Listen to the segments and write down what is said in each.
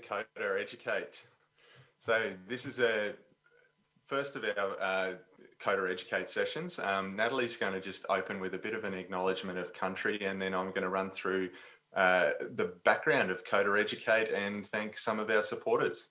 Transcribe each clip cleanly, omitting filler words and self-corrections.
Coda Educate. So this is a first of our Coda Educate sessions. Natalie's going to just open with a bit of an acknowledgement of country, and then I'm going to run through the background of Coda Educate and thank some of our supporters.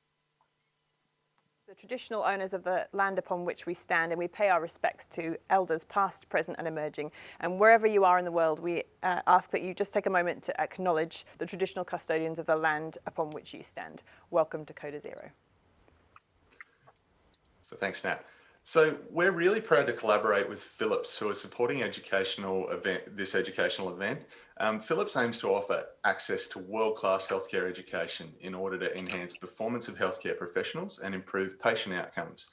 The traditional owners of the land upon which we stand, and we pay our respects to elders past, present and emerging. And wherever you are in the world, we ask that you just take a moment to acknowledge the traditional custodians of the land upon which you stand. Welcome to Codazero. So thanks, Nat. So we're really proud to collaborate with Philips, who are supporting this educational event. Philips aims to offer access to world-class healthcare education in order to enhance performance of healthcare professionals and improve patient outcomes.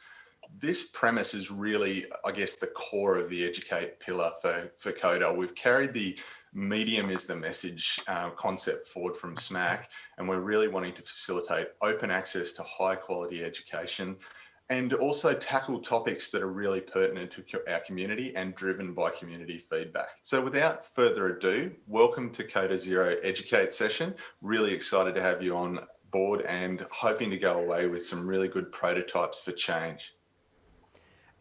This premise is really, I guess, the core of the Educate pillar for Coda. We've carried the medium is the message concept forward from SMAC, and we're really wanting to facilitate open access to high quality education and also tackle topics that are really pertinent to our community and driven by community feedback. So without further ado, welcome to Codazero Educate session. Really excited to have you on board and hoping to go away with some really good prototypes for change.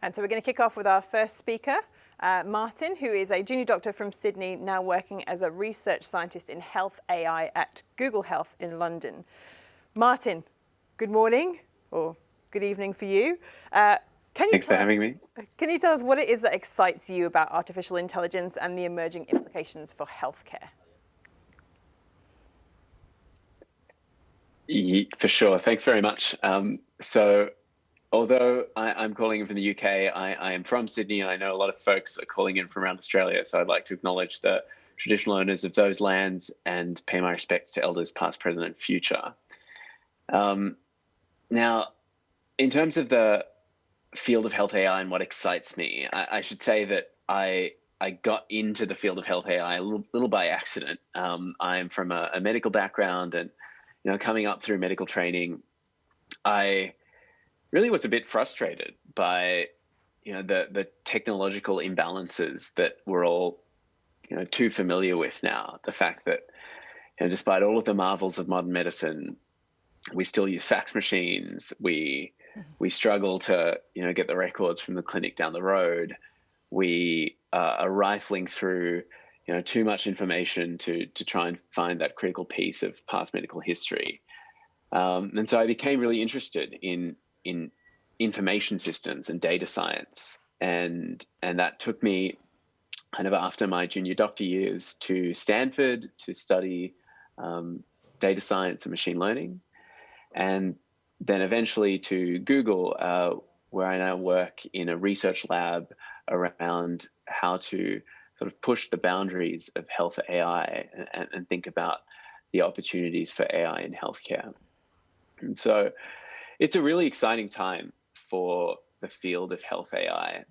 And so we're going to kick off with our first speaker, Martin, who is a junior doctor from Sydney, now working as a research scientist in health AI at Google Health in London. Martin, good morning, or good evening for you. Thanks for having me. Can you tell us what it is that excites you about artificial intelligence and the emerging implications for healthcare? For sure. Thanks very much. So although I'm calling in from the UK, I am from Sydney, and I know a lot of folks are calling in from around Australia. So I'd like to acknowledge the traditional owners of those lands and pay my respects to elders past, present, and future. Now, in terms of the field of health AI and what excites me, I should say that I got into the field of health AI a little by accident. I'm from a medical background, and coming up through medical training, I really was a bit frustrated by the technological imbalances that we're all too familiar with now. The fact that despite all of the marvels of modern medicine, we still use fax machines. We struggle to get the records from the clinic down the road. We are rifling through too much information to try and find that critical piece of past medical history. And so I became really interested in information systems and data science, and that took me kind of after my junior doctor years to Stanford to study data science and machine learning, and then eventually to Google, where I now work in a research lab around how to sort of push the boundaries of health AI and think about the opportunities for AI in healthcare. And so it's a really exciting time for the field of health AI,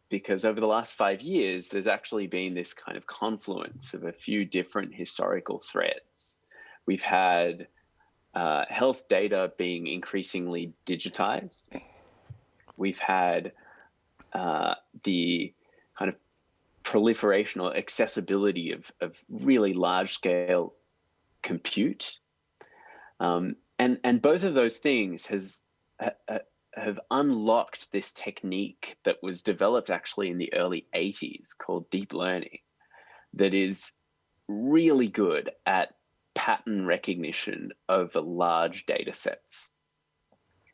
because over the last 5 years, there's actually been this kind of confluence of a few different historical threads. We've had health data being increasingly digitized. We've had the kind of proliferation or accessibility of really large scale compute. And both of those things have unlocked this technique that was developed actually in the early 80s called deep learning, that is really good at pattern recognition over large data sets.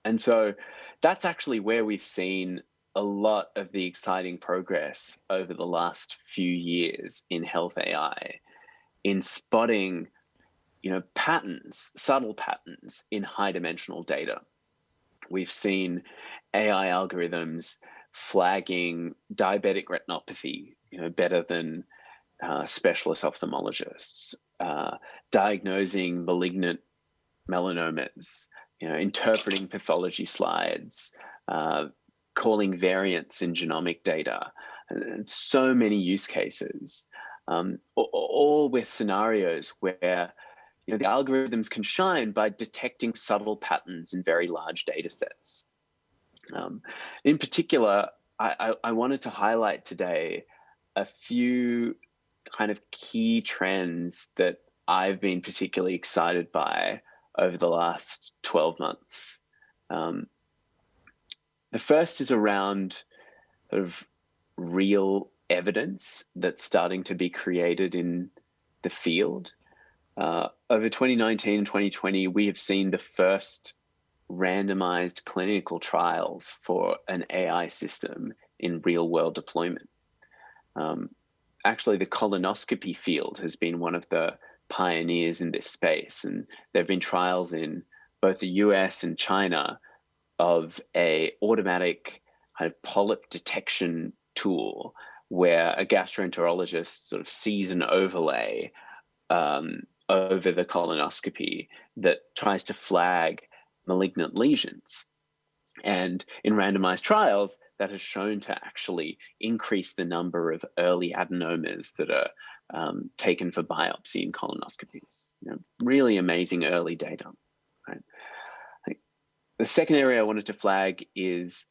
And so that's actually where we've seen a lot of the exciting progress over the last few years in health AI, in spotting patterns, subtle patterns in high dimensional data. We've seen AI algorithms flagging diabetic retinopathy, better than specialist ophthalmologists, diagnosing malignant melanomas, interpreting pathology slides, calling variants in genomic data, and so many use cases, all with scenarios where the algorithms can shine by detecting subtle patterns in very large data sets. In particular, I wanted to highlight today a few kind of key trends that I've been particularly excited by over the last 12 months. The first is around sort of real evidence that's starting to be created in the field. Over 2019 and 2020, we have seen the first randomized clinical trials for an AI system in real world deployment. Actually, the colonoscopy field has been one of the pioneers in this space, and there have been trials in both the US and China of a automatic kind of polyp detection tool where a gastroenterologist sort of sees an overlay over the colonoscopy that tries to flag malignant lesions. And in randomized trials, that has shown to actually increase the number of early adenomas that are taken for biopsy in colonoscopies. Really amazing early data. Right? The second area I wanted to flag is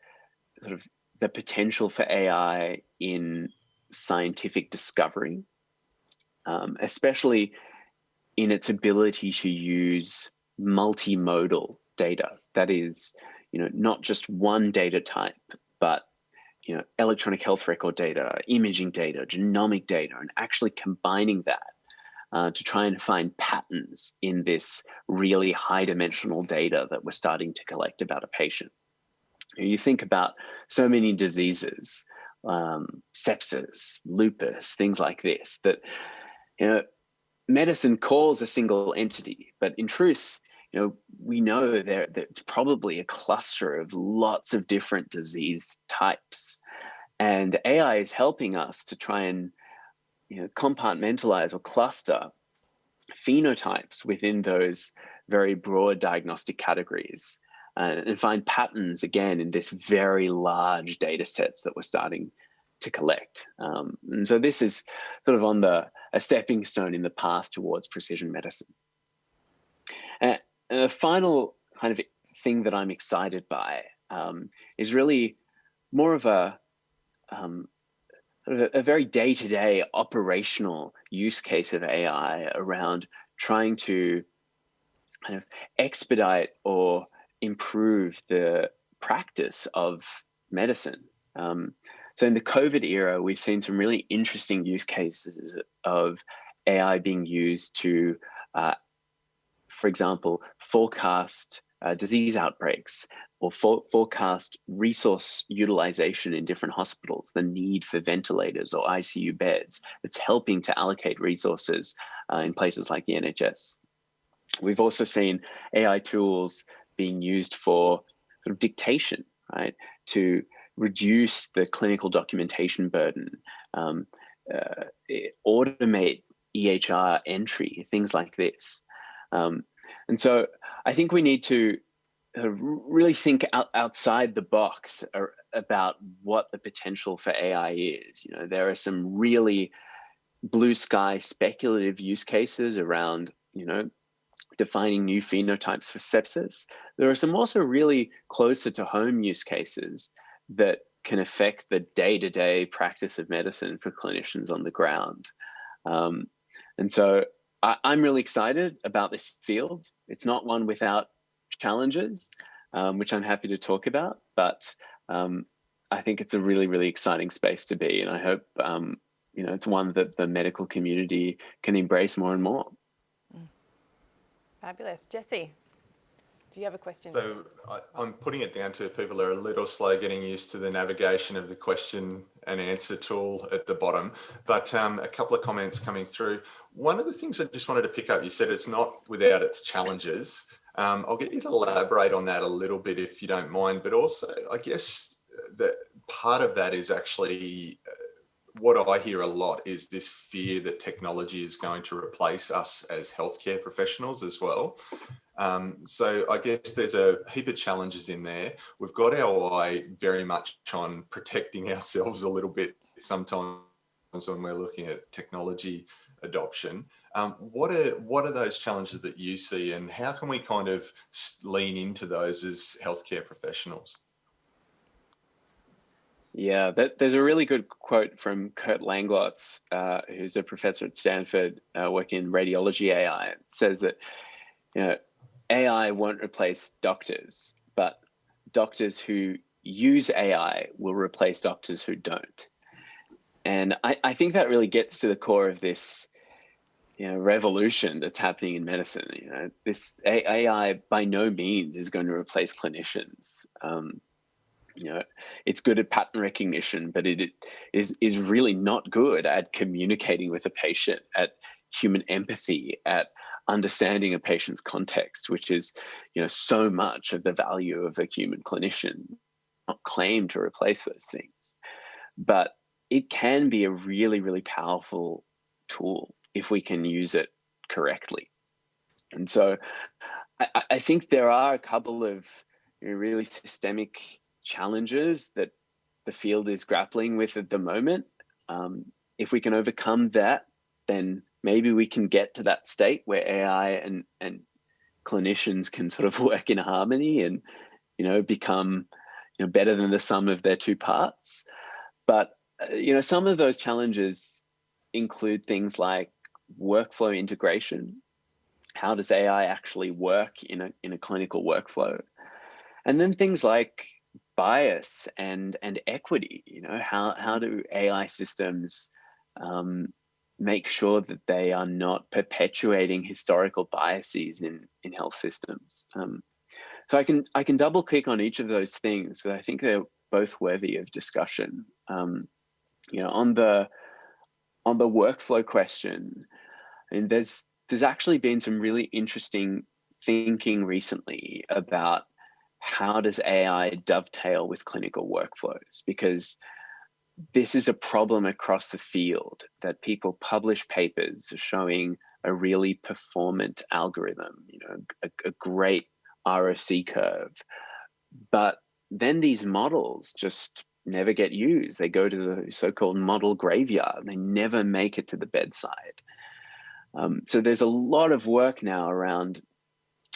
sort of the potential for AI in scientific discovery, especially in its ability to use multimodal data. That is, not just one data type, but electronic health record data, imaging data, genomic data, and actually combining that to try and find patterns in this really high dimensional data that we're starting to collect about a patient. You think about so many diseases, sepsis, lupus, things like this, that medicine calls a single entity, but in truth, we know there's probably a cluster of lots of different disease types, and AI is helping us to try and compartmentalize or cluster phenotypes within those very broad diagnostic categories and find patterns again in this very large data sets that we're starting to collect. And so this is sort of on a stepping stone in the path towards precision medicine. And the final kind of thing that I'm excited by is really more of a very day-to-day operational use case of AI around trying to kind of expedite or improve the practice of medicine. So in the COVID era, we've seen some really interesting use cases of AI being used to, for example, forecast disease outbreaks or forecast resource utilization in different hospitals, the need for ventilators or ICU beds. That's helping to allocate resources in places like the NHS. We've also seen AI tools being used for sort of dictation, right, to reduce the clinical documentation burden, automate EHR entry, things like this. And so I think we need to really think outside the box about what the potential for AI is. There are some really blue sky speculative use cases around, defining new phenotypes for sepsis. There are some also really closer to home use cases that can affect the day-to-day practice of medicine for clinicians on the ground. And so I'm really excited about this field. It's not one without challenges, which I'm happy to talk about, but I think it's a really, really exciting space to be. And I hope, it's one that the medical community can embrace more and more. Fabulous. Jesse, do you have a question? So I'm putting it down to people who are a little slow getting used to the navigation of the question and answer tool at the bottom, but a couple of comments coming through. One of the things I just wanted to pick up, you said it's not without its challenges. I'll get you to elaborate on that a little bit if you don't mind, but also I guess that part of that is actually what I hear a lot is this fear that technology is going to replace us as healthcare professionals as well. So I guess there's a heap of challenges in there. We've got our eye very much on protecting ourselves a little bit sometimes when we're looking at technology adoption. What are those challenges that you see, and how can we kind of lean into those as healthcare professionals? Yeah, there's a really good quote from Kurt Langlotz, who's a professor at Stanford working in radiology AI. It says that, AI won't replace doctors, but doctors who use AI will replace doctors who don't. And I think that really gets to the core of this, revolution that's happening in medicine. This AI by no means is going to replace clinicians. It's good at pattern recognition, but it is really not good at communicating with a patient, at human empathy, at understanding a patient's context, which is, so much of the value of a human clinician. Not claim to replace those things, but it can be a really, really powerful tool if we can use it correctly. And so I think there are a couple of really systemic challenges that the field is grappling with at the moment. If we can overcome that, then maybe we can get to that state where AI and clinicians can sort of work in harmony and, become better than the sum of their two parts. But some of those challenges include things like workflow integration. How does AI actually work in a clinical workflow? And then things like bias and equity. How do AI systems make sure that they are not perpetuating historical biases in health systems? So I can double click on each of those things because I think they're both worthy of discussion. On the workflow question, and there's actually been some really interesting thinking recently about how does AI dovetail with clinical workflows, because this is a problem across the field that people publish papers showing a really performant algorithm, a great ROC curve, but then these models just never get used. They go to the so-called model graveyard. They never make it to the bedside. So there's a lot of work now around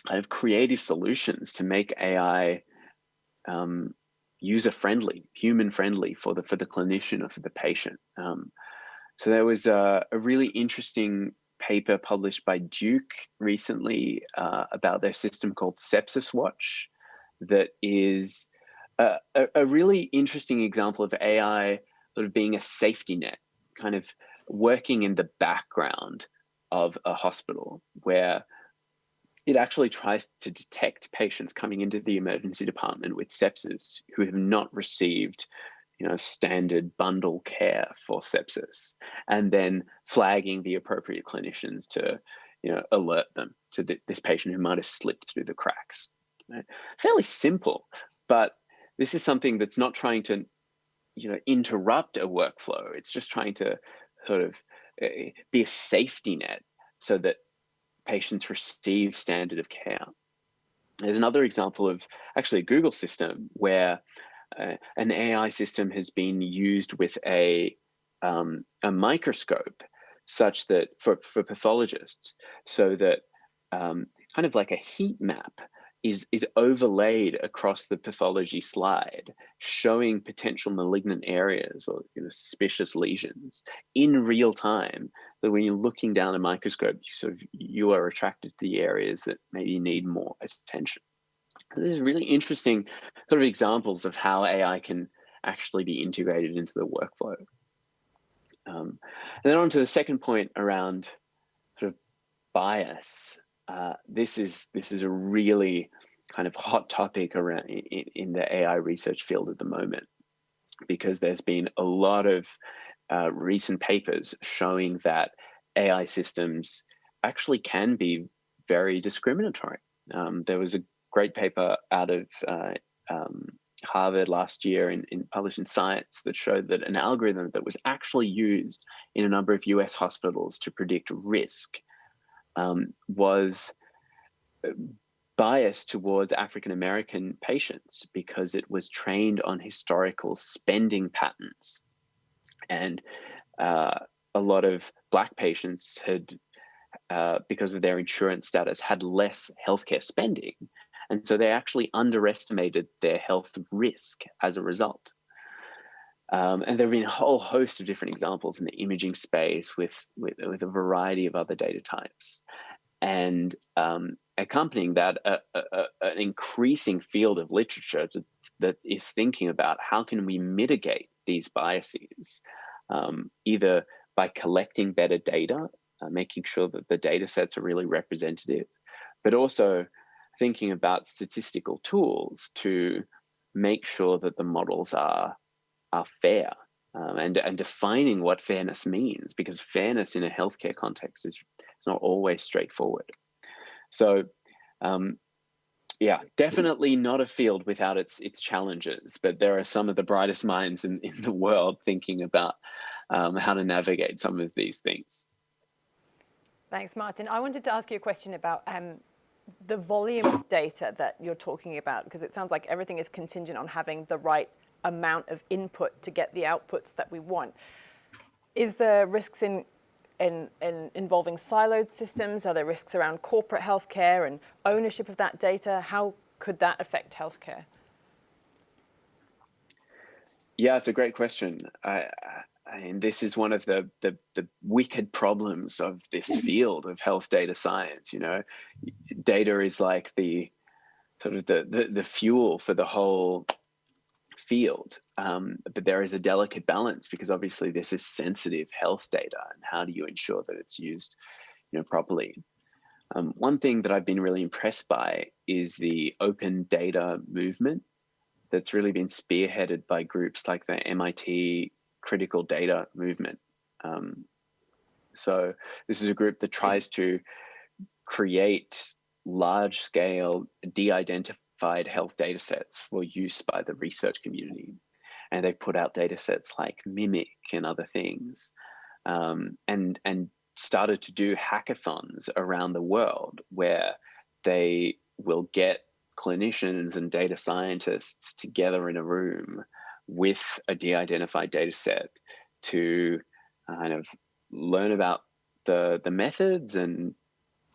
kind of creative solutions to make AI user-friendly, human-friendly for the clinician or for the patient. So there was a really interesting paper published by Duke recently about their system called Sepsis Watch, that is a really interesting example of AI sort of being a safety net, kind of working in the background of a hospital, where it actually tries to detect patients coming into the emergency department with sepsis who have not received standard bundle care for sepsis, and then flagging the appropriate clinicians to alert them to this patient who might have slipped through the cracks. Right? Fairly simple, but this is something that's not trying to interrupt a workflow. It's just trying to sort of be a safety net so that patients receive standard of care. There's another example of actually a Google system where an AI system has been used with a microscope, such that for pathologists, so that kind of like a heat map is overlaid across the pathology slide, showing potential malignant areas or suspicious lesions in real time. So when you're looking down a microscope, you are attracted to the areas that maybe need more attention. And this is really interesting sort of examples of how AI can actually be integrated into the workflow. And then on to the second point around sort of bias. This is a really kind of hot topic around in the AI research field at the moment, because there's been a lot of recent papers showing that AI systems actually can be very discriminatory. There was a great paper out of Harvard last year published in Science that showed that an algorithm that was actually used in a number of US hospitals to predict risk was biased towards African American patients because it was trained on historical spending patterns. And a lot of Black patients had, because of their insurance status, had less healthcare spending. And so they actually underestimated their health risk as a result. And there have been a whole host of different examples in the imaging space with a variety of other data types. and accompanying that, an increasing field of literature that is thinking about how can we mitigate these biases, either by collecting better data, making sure that the data sets are really representative, but also thinking about statistical tools to make sure that the models are fair, and defining what fairness means, because fairness in a healthcare context is not always straightforward. So yeah, definitely not a field without its challenges, but there are some of the brightest minds in the world thinking about how to navigate some of these things. Thanks, Martin. I wanted to ask you a question about the volume of data that you're talking about, because it sounds like everything is contingent on having the right amount of input to get the outputs that we want. Is there risks in involving siloed systems? Are there risks around corporate healthcare and ownership of that data? How could that affect healthcare? Yeah, it's a great question. And this is one of the wicked problems of this field of health data science. You know, data is like the sort of the fuel for the whole field, but there is a delicate balance, because obviously this is sensitive health data, and how do you ensure that it's used, you know, properly? One thing that I've been really impressed by is the open data movement that's really been spearheaded by groups like the MIT Critical Data Movement. So this is a group that tries to create large-scale de-identified health data sets for use by the research community. And they put out data sets like Mimic and other things, and started to do hackathons around the world where they will get clinicians and data scientists together in a room with a de-identified data set to kind of learn about the methods and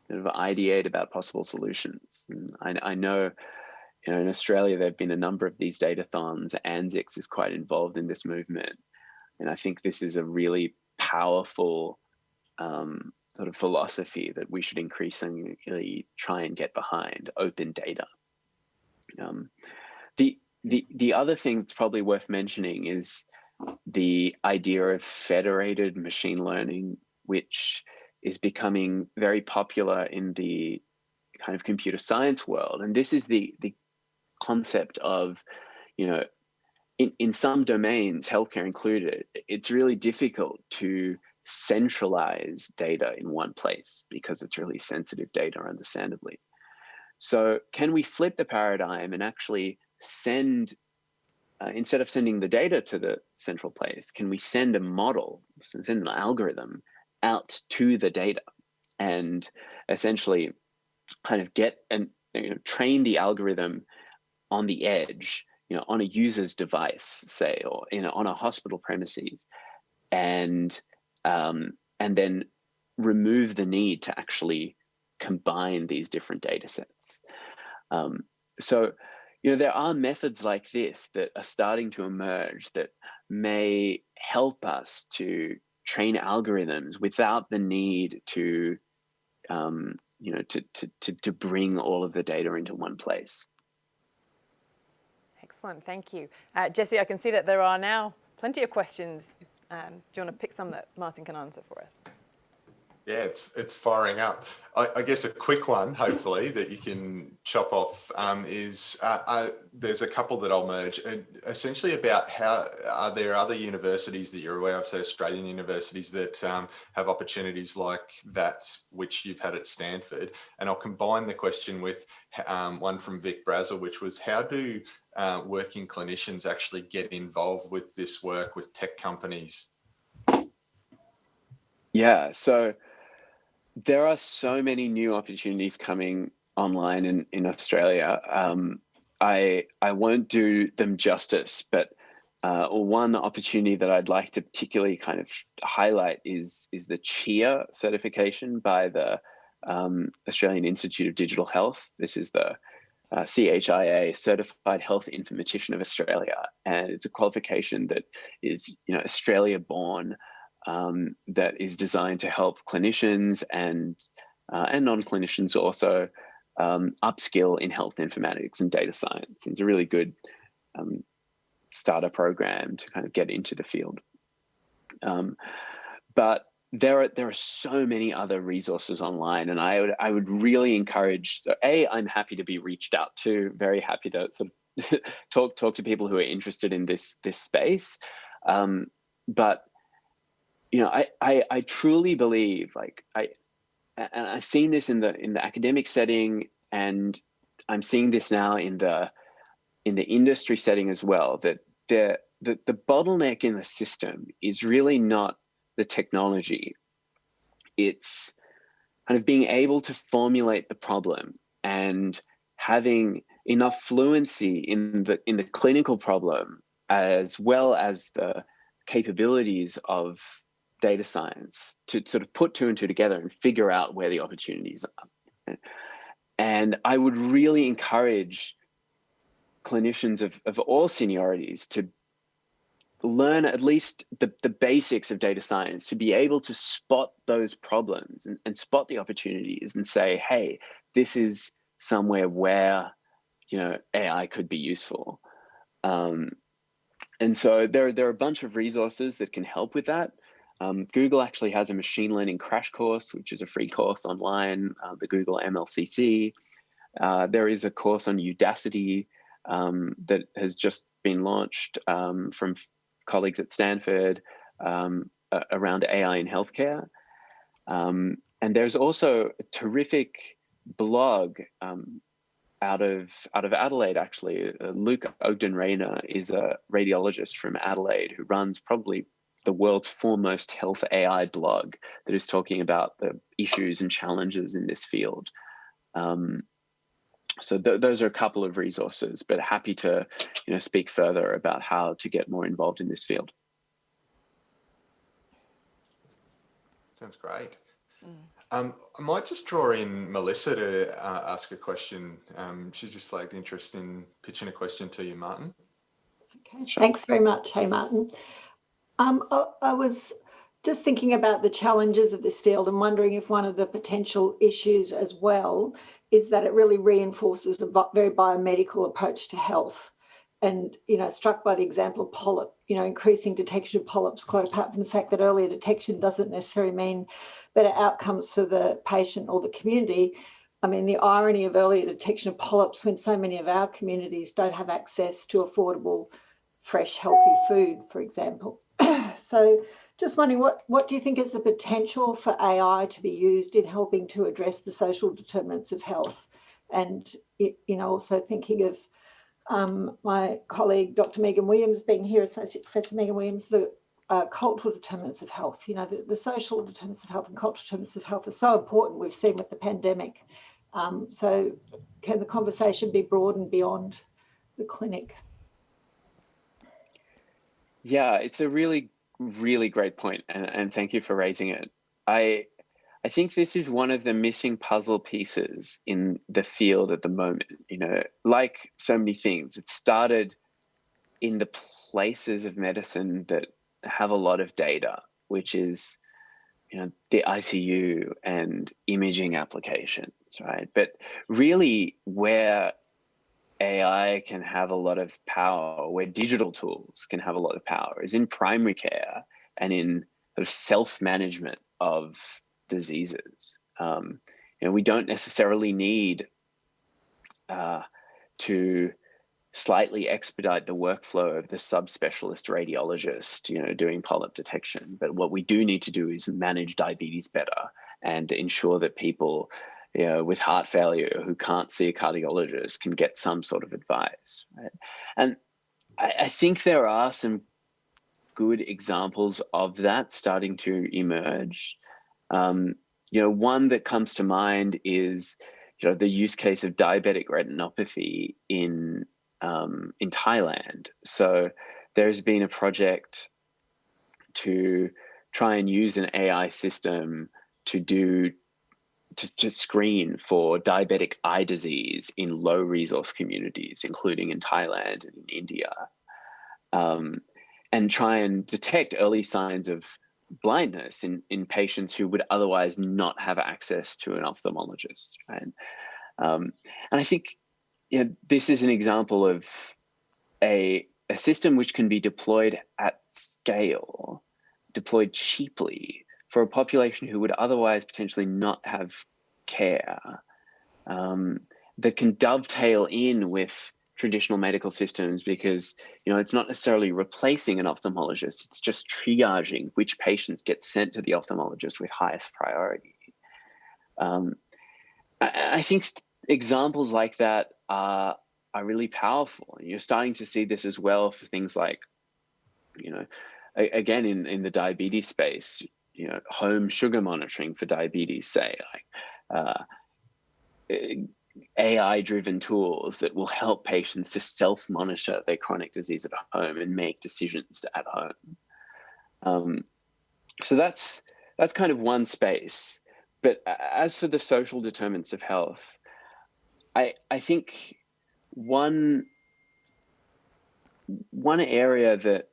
kind of ideate about possible solutions. And I know, you know, in Australia, there have been a number of these datathons. ANZIX is quite involved in this movement. And I think this is a really powerful sort of philosophy that we should increasingly try and get behind: open data. The other thing that's probably worth mentioning is the idea of federated machine learning, which is becoming very popular in the kind of computer science world. And this is the concept of, you know, in some domains, healthcare included, it's really difficult to centralize data in one place because it's really sensitive data, understandably. So can we flip the paradigm and actually send, instead of sending the data to the central place, can we send a model, send an algorithm out to the data, and essentially kind of get and, you know, train the algorithm on the edge, you know, on a user's device, say, or, you know, on a hospital premises, and then remove the need to actually combine these different data sets. So, you know, there are methods like this that are starting to emerge that may help us to train algorithms without the need to, you know, to bring all of the data into one place. Excellent, thank you. Jesse, I can see that there are now plenty of questions. Do you want to pick some that Martin can answer for us? Yeah, it's firing up. I guess a quick one, hopefully, that you can chop off is there's a couple that I'll merge. Essentially about how, are there other universities that you're aware of, say Australian universities, that have opportunities like that, which you've had at Stanford? And I'll combine the question with one from Vic Brazel, which was, how do working clinicians actually get involved with this work with tech companies? Yeah, so there are so many new opportunities coming online in Australia. I won't do them justice, but one opportunity that I'd like to particularly kind of highlight is the CHIA certification by the Australian Institute of Digital Health. This is the CHIA, Certified Health Informatician of Australia, and it's a qualification that is, you know, Australia-born, that is designed to help clinicians and and non-clinicians also upskill in health informatics and data science. It's a really good starter program to kind of get into the field. But there are so many other resources online, and I would really encourage. So I'm happy to be reached out to. Very happy to sort of talk to people who are interested in this space. But I truly believe, and I've seen this in the academic setting, and I'm seeing this now in the industry setting as well, that the bottleneck in the system is really not the technology. It's kind of being able to formulate the problem and having enough fluency in the clinical problem, as well as the capabilities of data science to sort of put two and two together and figure out where the opportunities are. And I would really encourage clinicians of all seniorities to learn at least the basics of data science, to be able to spot those problems and spot the opportunities and say, hey, this is somewhere where AI could be useful. And so there are a bunch of resources that can help with that. Google actually has a machine learning crash course, which is a free course online, the Google MLCC. There is a course on Udacity that has just been launched from colleagues at Stanford around AI in healthcare. And there's also a terrific blog out of Adelaide, actually. Luke Ogden-Rayner is a radiologist from Adelaide who runs probably the world's foremost health AI blog that is talking about the issues and challenges in this field. So those are a couple of resources, but happy to speak further about how to get more involved in this field. Sounds great. I might just draw in Melissa to ask a question. She's just flagged interest in pitching a question to you, Martin. Okay, thanks very much. Hey, Martin. I was just thinking about the challenges of this field and wondering if one of the potential issues as well is that it really reinforces a very biomedical approach to health. And, struck by the example of polyp, increasing detection of polyps, quite apart from the fact that earlier detection doesn't necessarily mean better outcomes for the patient or the community. I mean, the irony of earlier detection of polyps when so many of our communities don't have access to affordable, fresh, healthy food, for example. So just wondering, what do you think is the potential for AI to be used in helping to address the social determinants of health? And, also thinking of my colleague, Dr. Megan Williams, being here, Associate Professor Megan Williams, the cultural determinants of health. The social determinants of health and cultural determinants of health are so important, we've seen with the pandemic. So can the conversation be broadened beyond the clinic? Yeah, it's a really, really great point, and thank you for raising it. I think this is one of the missing puzzle pieces in the field at the moment. Like so many things, it started in the places of medicine that have a lot of data, which is, the ICU and imaging applications, right? But really where AI can have a lot of power, where digital tools can have a lot of power, is in primary care and in sort of self-management of diseases. We don't necessarily need to slightly expedite the workflow of the subspecialist radiologist, doing polyp detection. But what we do need to do is manage diabetes better and ensure that people with heart failure who can't see a cardiologist can get some sort of advice. Right? And I think there are some good examples of that starting to emerge. One that comes to mind is the use case of diabetic retinopathy in Thailand. So there's been a project to try and use an AI system to screen for diabetic eye disease in low resource communities, including in Thailand and in India, and try and detect early signs of blindness in patients who would otherwise not have access to an ophthalmologist, right? And I think this is an example of a system which can be deployed at scale, deployed cheaply for a population who would otherwise potentially not have care, that can dovetail in with traditional medical systems, because it's not necessarily replacing an ophthalmologist, it's just triaging which patients get sent to the ophthalmologist with highest priority. I think examples like that are really powerful. You're starting to see this as well for things like, again, in the diabetes space, home sugar monitoring for diabetes, say, AI-driven tools that will help patients to self-monitor their chronic disease at home and make decisions at home. So that's kind of one space. But as for the social determinants of health, I think one area that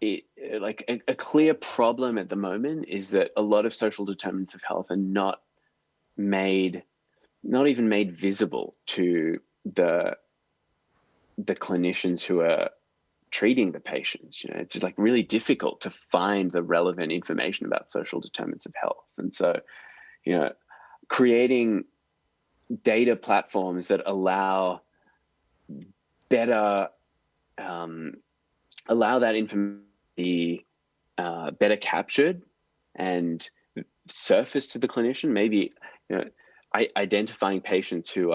a clear problem at the moment is that a lot of social determinants of health are not even made visible to the clinicians who are treating the patients. It's really difficult to find the relevant information about social determinants of health. And so, creating data platforms that allow that information to be better captured and surfaced to the clinician, maybe identifying patients who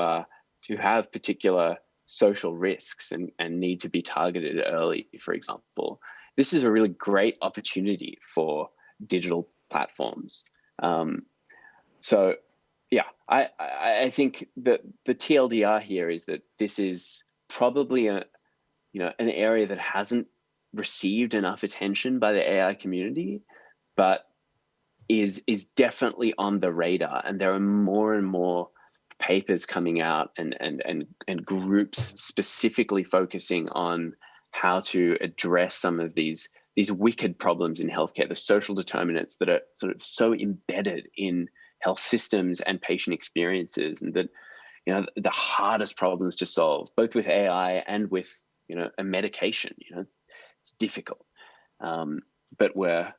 have particular social risks and need to be targeted early, for example. This is a really great opportunity for digital platforms. So yeah, I think that the TLDR here is that this is probably an area that hasn't received enough attention by the AI community, but is definitely on the radar. And there are more and more papers coming out and groups specifically focusing on how to address some of these wicked problems in healthcare, the social determinants that are sort of so embedded in health systems and patient experiences, and that the hardest problems to solve, both with AI and with a medication. It's difficult, but we're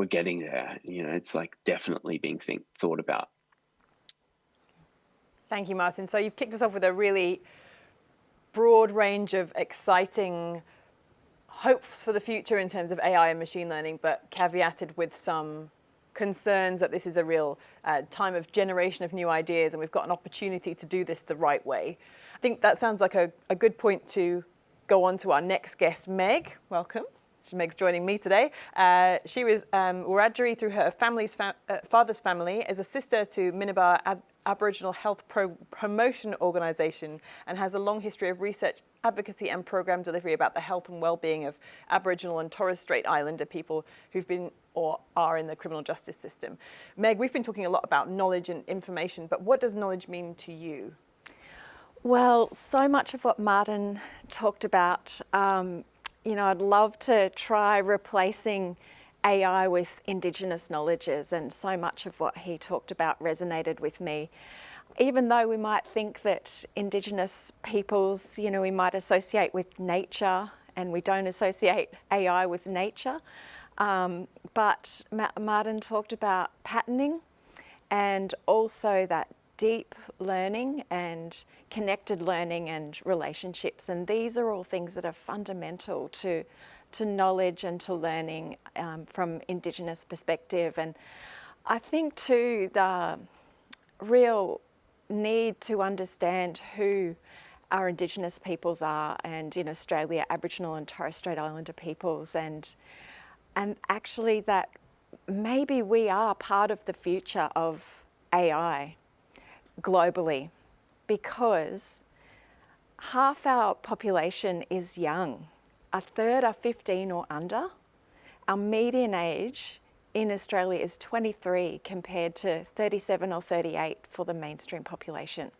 getting there. It's definitely being thought about. Thank you, Martin. So you've kicked us off with a really broad range of exciting hopes for the future in terms of AI and machine learning, but caveated with some concerns that this is a real time of generation of new ideas, and we've got an opportunity to do this the right way. I think that sounds like a good point to go on to our next guest, Meg. Welcome. Meg's joining me today. She was Wiradjuri through her father's family, as a sister to Minabar Aboriginal Health Promotion Organisation, and has a long history of research, advocacy and program delivery about the health and well-being of Aboriginal and Torres Strait Islander people who've been or are in the criminal justice system. Meg, we've been talking a lot about knowledge and information, but what does knowledge mean to you? Well, so much of what Martin talked about, I'd love to try replacing AI with Indigenous knowledges, and so much of what he talked about resonated with me. Even though we might think that Indigenous peoples, we might associate with nature, and we don't associate AI with nature. But Martin talked about patterning, and also that deep learning and connected learning and relationships. And these are all things that are fundamental to knowledge and to learning from Indigenous perspective. And I think too, the real need to understand who our Indigenous peoples are, and in Australia, Aboriginal and Torres Strait Islander peoples, and actually that maybe we are part of the future of AI globally, because half our population is young. A third are 15 or under. Our median age in Australia is 23 compared to 37 or 38 for the mainstream population.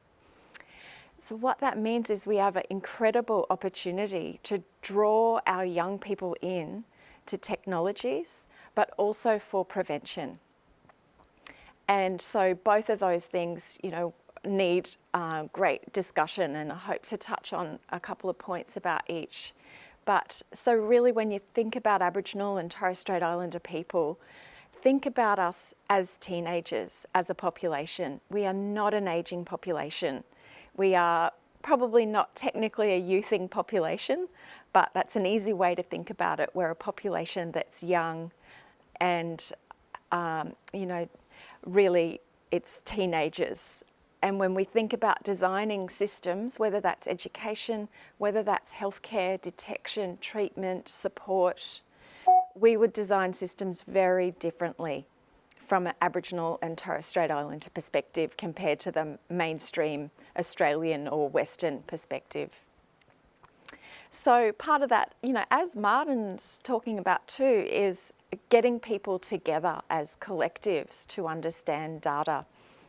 So what that means is we have an incredible opportunity to draw our young people in to technologies, but also for prevention. And so both of those things, you know, need great discussion, and I hope to touch on a couple of points about each. But so really when you think about Aboriginal and Torres Strait Islander people, think about us as teenagers, as a population. We are not an ageing population. We are probably not technically a youthing population, but that's an easy way to think about it. We're a population that's young and, you know, really it's teenagers. And when we think about designing systems, whether that's education, whether that's healthcare, detection, treatment, support, we would design systems very differently from an Aboriginal and Torres Strait Islander perspective compared to the mainstream Australian or Western perspective. So part of that, you know, as Martin's talking about too, is getting people together as collectives to understand data.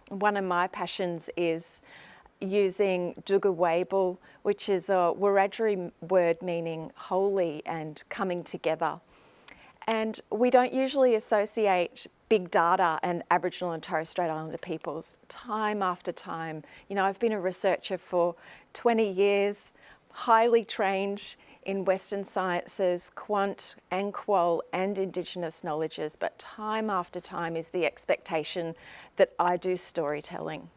One of my passions is using Dugawabal, which is a Wiradjuri word meaning holy and coming together. And we don't usually associate big data and Aboriginal and Torres Strait Islander peoples time after time. You know, I've been a researcher for 20 years, highly trained in Western sciences, quant and qual and Indigenous knowledges, but time after time is the expectation that I do storytelling,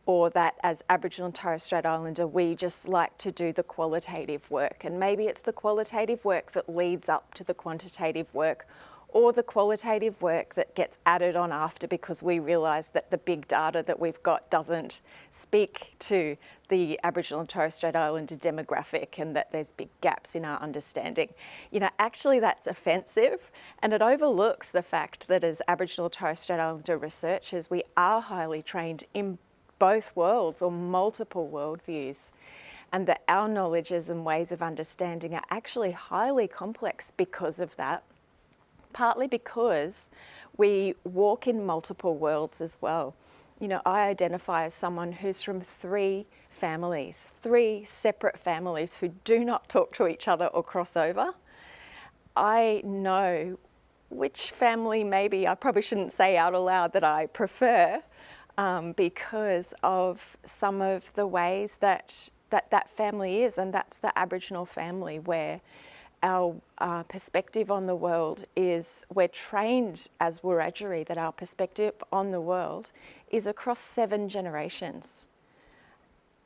or that as Aboriginal and Torres Strait Islander, we just like to do the qualitative work. And maybe it's the qualitative work that leads up to the quantitative work, or the qualitative work that gets added on after because we realise that the big data that we've got doesn't speak to the Aboriginal and Torres Strait Islander demographic, and that there's big gaps in our understanding. You know, actually that's offensive, and it overlooks the fact that as Aboriginal and Torres Strait Islander researchers, we are highly trained in both worlds or multiple worldviews, and that our knowledges and ways of understanding are actually highly complex because of that. Partly because we walk in multiple worlds as well. You know, I identify as someone who's from three separate families who do not talk to each other or cross over. I know which family maybe I probably shouldn't say out aloud that I prefer because of some of the ways that family is, and that's the Aboriginal family, where our perspective on the world is, we're trained as Wiradjuri that our perspective on the world is across 7 generations.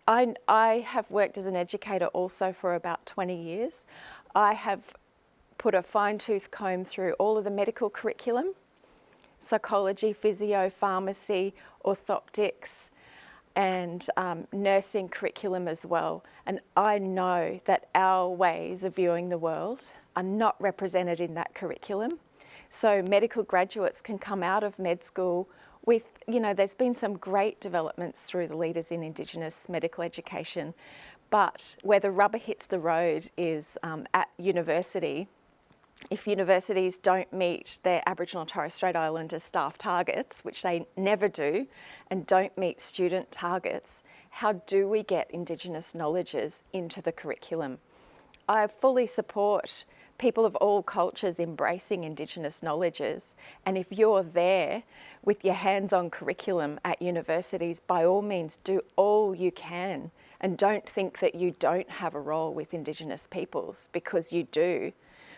I have worked as an educator also for about 20 years. I have put a fine-tooth comb through all of the medical curriculum, psychology, physio, pharmacy, orthoptics, and nursing curriculum as well. And I know that our ways of viewing the world are not represented in that curriculum. So medical graduates can come out of med school with, you know, there's been some great developments through the leaders in Indigenous medical education, but where the rubber hits the road is at university. If universities don't meet their Aboriginal and Torres Strait Islander staff targets, which they never do, and don't meet student targets, how do we get Indigenous knowledges into the curriculum? I fully support people of all cultures embracing Indigenous knowledges, and if you're there with your hands-on curriculum at universities, by all means do all you can, and don't think that you don't have a role with Indigenous peoples, because you do.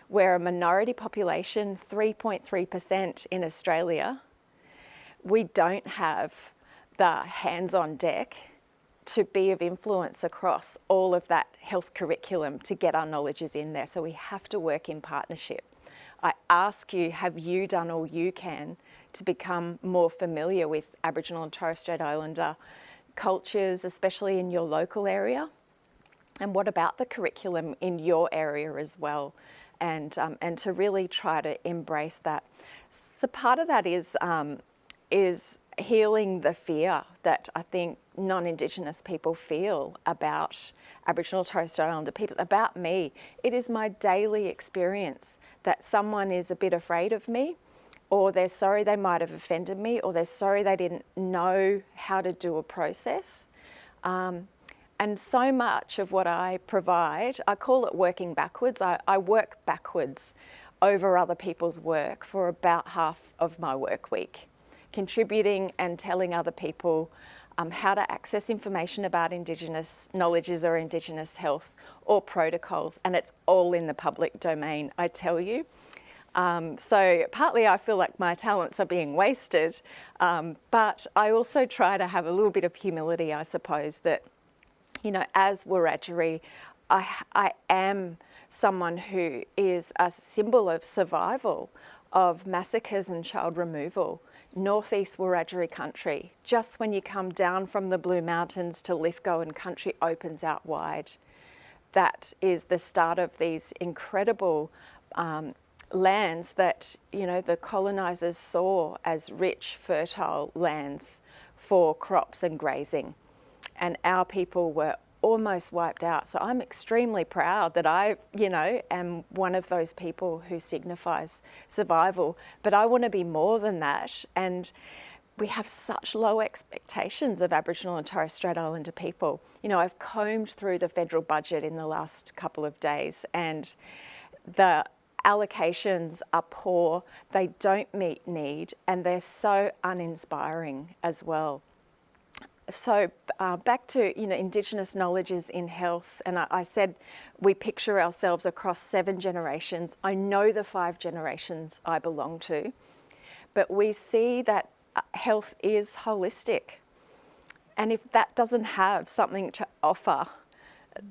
We're a minority population, 3.3% in Australia. We don't have the hands on deck to be of influence across all of that health curriculum to get our knowledges in there. So we have to work in partnership. I ask you, have you done all you can to become more familiar with Aboriginal and Torres Strait Islander cultures, especially in your local area? And what about the curriculum in your area as well? And to really try to embrace that. So part of that is healing the fear that I think non-Indigenous people feel about Aboriginal Torres Strait Islander people, about me. It is my daily experience that someone is a bit afraid of me, or they're sorry they might have offended me, or they're sorry they didn't know how to do a process. And so much of what I provide, I call it working backwards. I work backwards over other people's work for about half of my work week, contributing and telling other people how to access information about Indigenous knowledges or Indigenous health or protocols, and it's all in the public domain, I tell you. So partly I feel like my talents are being wasted, but I also try to have a little bit of humility, I suppose, that, you know, as Wiradjuri, I am someone who is a symbol of survival, of massacres and child removal. Northeast Wiradjuri country, just when you come down from the Blue Mountains to Lithgow and country opens out wide. That is the start of these incredible lands that, you know, the colonisers saw as rich, fertile lands for crops and grazing. And our people were almost wiped out. So I'm extremely proud that I, you know, am one of those people who signifies survival. But I want to be more than that. And we have such low expectations of Aboriginal and Torres Strait Islander people. You know, I've combed through the federal budget in the last couple of days, and the allocations are poor, they don't meet need, and they're so uninspiring as well. So back to, you know, Indigenous knowledges in health, and I said we picture ourselves across 7 generations. I know the 5 generations I belong to, but we see that health is holistic. And if that doesn't have something to offer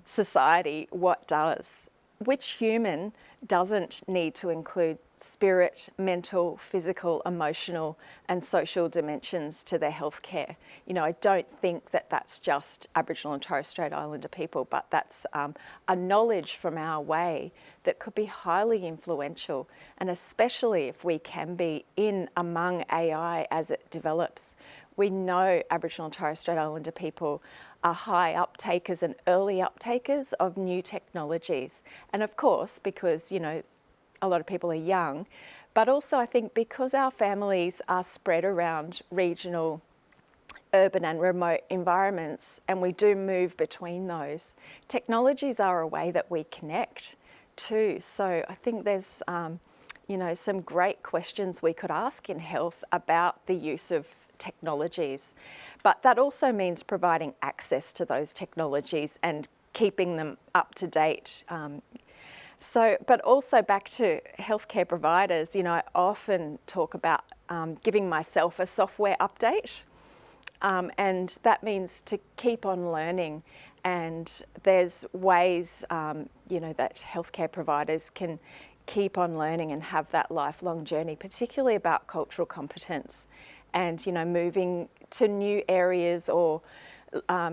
society, what does? Which human doesn't need to include spirit, mental, physical, emotional and social dimensions to their healthcare? You know, I don't think that that's just Aboriginal and Torres Strait Islander people, but that's a knowledge from our way that could be highly influential, and especially if we can be in among AI as it develops. We know Aboriginal and Torres Strait Islander people are high uptakers and early uptakers of new technologies. And of course, because, you know, a lot of people are young, but also I think because our families are spread around regional, urban and remote environments, and we do move between those, technologies are a way that we connect too. So I think there's, you know, some great questions we could ask in health about the use of technologies. But that also means providing access to those technologies and keeping them up to date. But also back to healthcare providers, you know, I often talk about giving myself a software update. And that means to keep on learning. And there's ways, you know, that healthcare providers can keep on learning and have that lifelong journey, particularly about cultural competence. And, you know, moving to new areas or,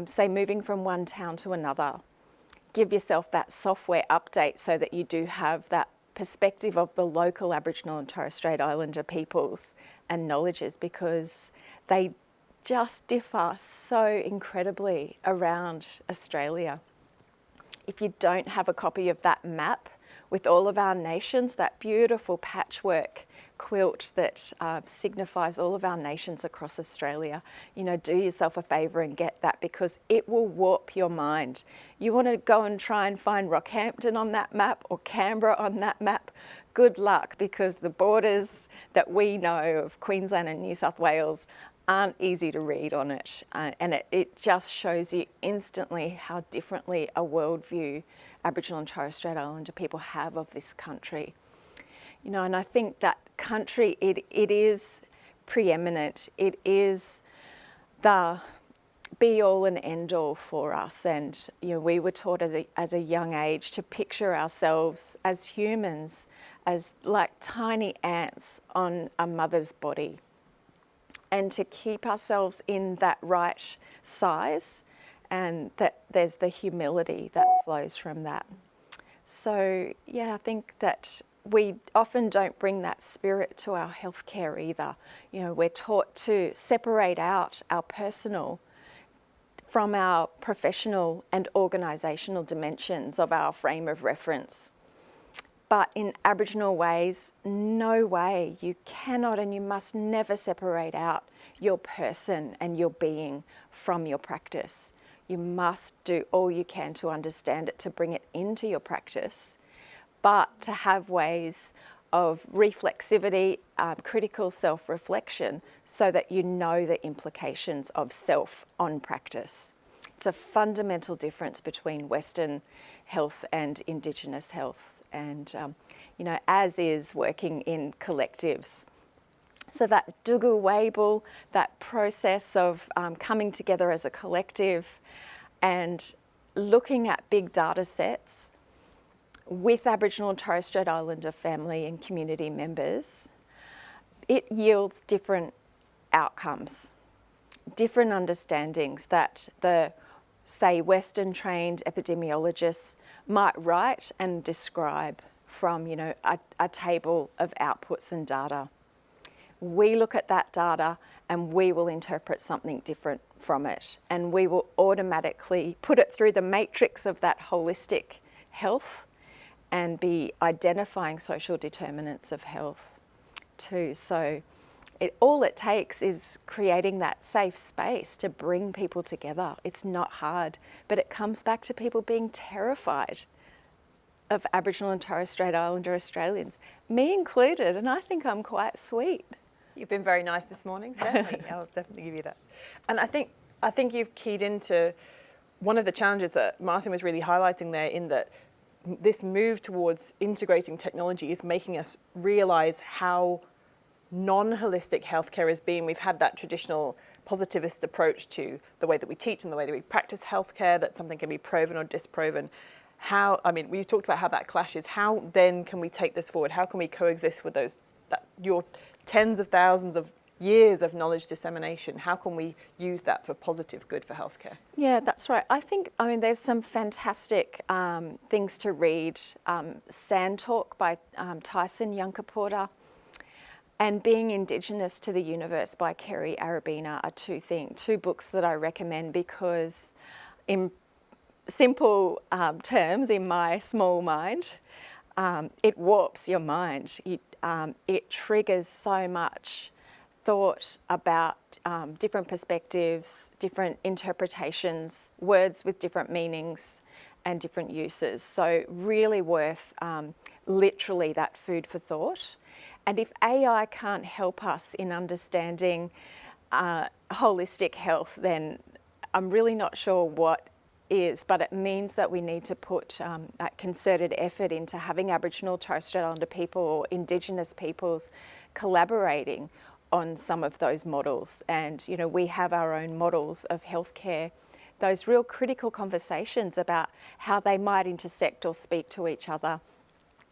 say, moving from one town to another. Give yourself that software update so that you do have that perspective of the local Aboriginal and Torres Strait Islander peoples and knowledges, because they just differ so incredibly around Australia. If you don't have a copy of that map with all of our nations, that beautiful patchwork quilt that signifies all of our nations across Australia, you know, do yourself a favour and get that, because it will warp your mind. You want to go and try and find Rockhampton on that map or Canberra on that map, good luck, because the borders that we know of Queensland and New South Wales aren't easy to read on it. And it just shows you instantly how differently a worldview Aboriginal and Torres Strait Islander people have of this country. You know, and I think that country, it is preeminent. It is the be-all and end-all for us. And, you know, we were taught as a young age to picture ourselves as humans, as like tiny ants on a mother's body, and to keep ourselves in that right size, and that there's the humility that flows from that. So, yeah, I think that we often don't bring that spirit to our healthcare either. You know, we're taught to separate out our personal from our professional and organisational dimensions of our frame of reference. But in Aboriginal ways, no way, you cannot and you must never separate out your person and your being from your practice. You must do all you can to understand it, to bring it into your practice, but to have ways of reflexivity, critical self-reflection, so that you know the implications of self on practice. It's a fundamental difference between Western health and Indigenous health, and you know, as is working in collectives. So that dugu wabel, that process of coming together as a collective and looking at big data sets with Aboriginal and Torres Strait Islander family and community members, it yields different outcomes, different understandings that the, say, Western trained epidemiologists might write and describe from, you know, a table of outputs and data. We look at that data and we will interpret something different from it, and we will automatically put it through the matrix of that holistic health and be identifying social determinants of health too. So all it takes is creating that safe space to bring people together. It's not hard, but it comes back to people being terrified of Aboriginal and Torres Strait Islander Australians, me included, and I think I'm quite sweet. You've been very nice this morning, certainly. I'll definitely give you that. And I think you've keyed into one of the challenges that Martin was really highlighting there, in that this move towards integrating technology is making us realise how non-holistic healthcare has been. We've had that traditional positivist approach to the way that we teach and the way that we practice healthcare, that something can be proven or disproven. We talked about how that clashes. How then can we take this forward? How can we coexist with your tens of thousands of years of knowledge dissemination? How can we use that for positive good for healthcare? Yeah, that's right. I think, there's some fantastic things to read. Sand Talk by Tyson Yunkaporta and Being Indigenous to the Universe by Kerry Arabina are two books that I recommend, because in simple terms, in my small mind, it warps your mind. It triggers so much thought about different perspectives, different interpretations, words with different meanings and different uses. So really worth literally that food for thought. And if AI can't help us in understanding holistic health, then I'm really not sure what is, but it means that we need to put that concerted effort into having Aboriginal, Torres Strait Islander people or Indigenous peoples collaborating on some of those models. And, you know, we have our own models of healthcare, those real critical conversations about how they might intersect or speak to each other,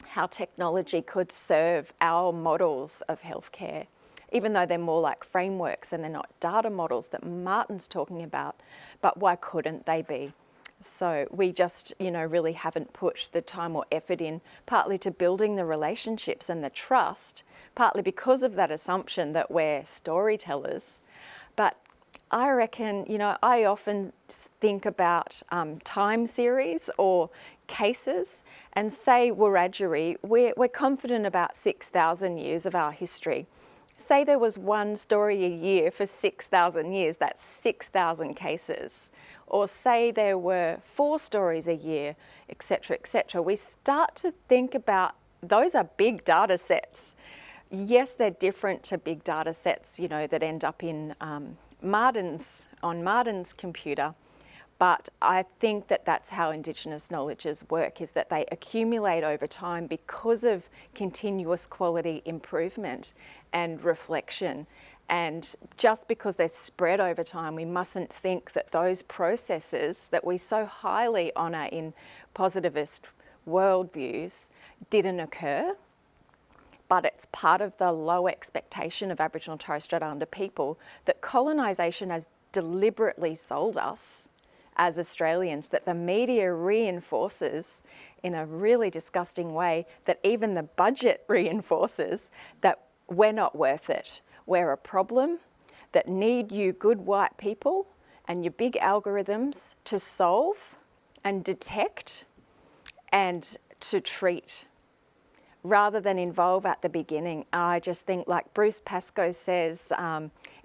how technology could serve our models of healthcare, even though they're more like frameworks and they're not data models that Martin's talking about, but why couldn't they be? So we just, really haven't put the time or effort in, partly to building the relationships and the trust, partly because of that assumption that we're storytellers. But I reckon, I often think about time series or cases, and say Wiradjuri, we're confident about 6,000 years of our history. Say there was one story a year for 6,000 years, that's 6,000 cases. Or say there were 4 stories a year, etc., etc. We start to think about, those are big data sets. Yes, they're different to big data sets, that end up in Martin's computer. But I think that that's how Indigenous knowledges work, is that they accumulate over time because of continuous quality improvement and reflection. And just because they're spread over time, we mustn't think that those processes that we so highly honour in positivist worldviews didn't occur. But it's part of the low expectation of Aboriginal and Torres Strait Islander people that colonisation has deliberately sold us as Australians, that the media reinforces in a really disgusting way, that even the budget reinforces, that we're not worth it. We're a problem that need you good white people and your big algorithms to solve and detect and to treat, rather than involve at the beginning. I just think, like Bruce Pascoe says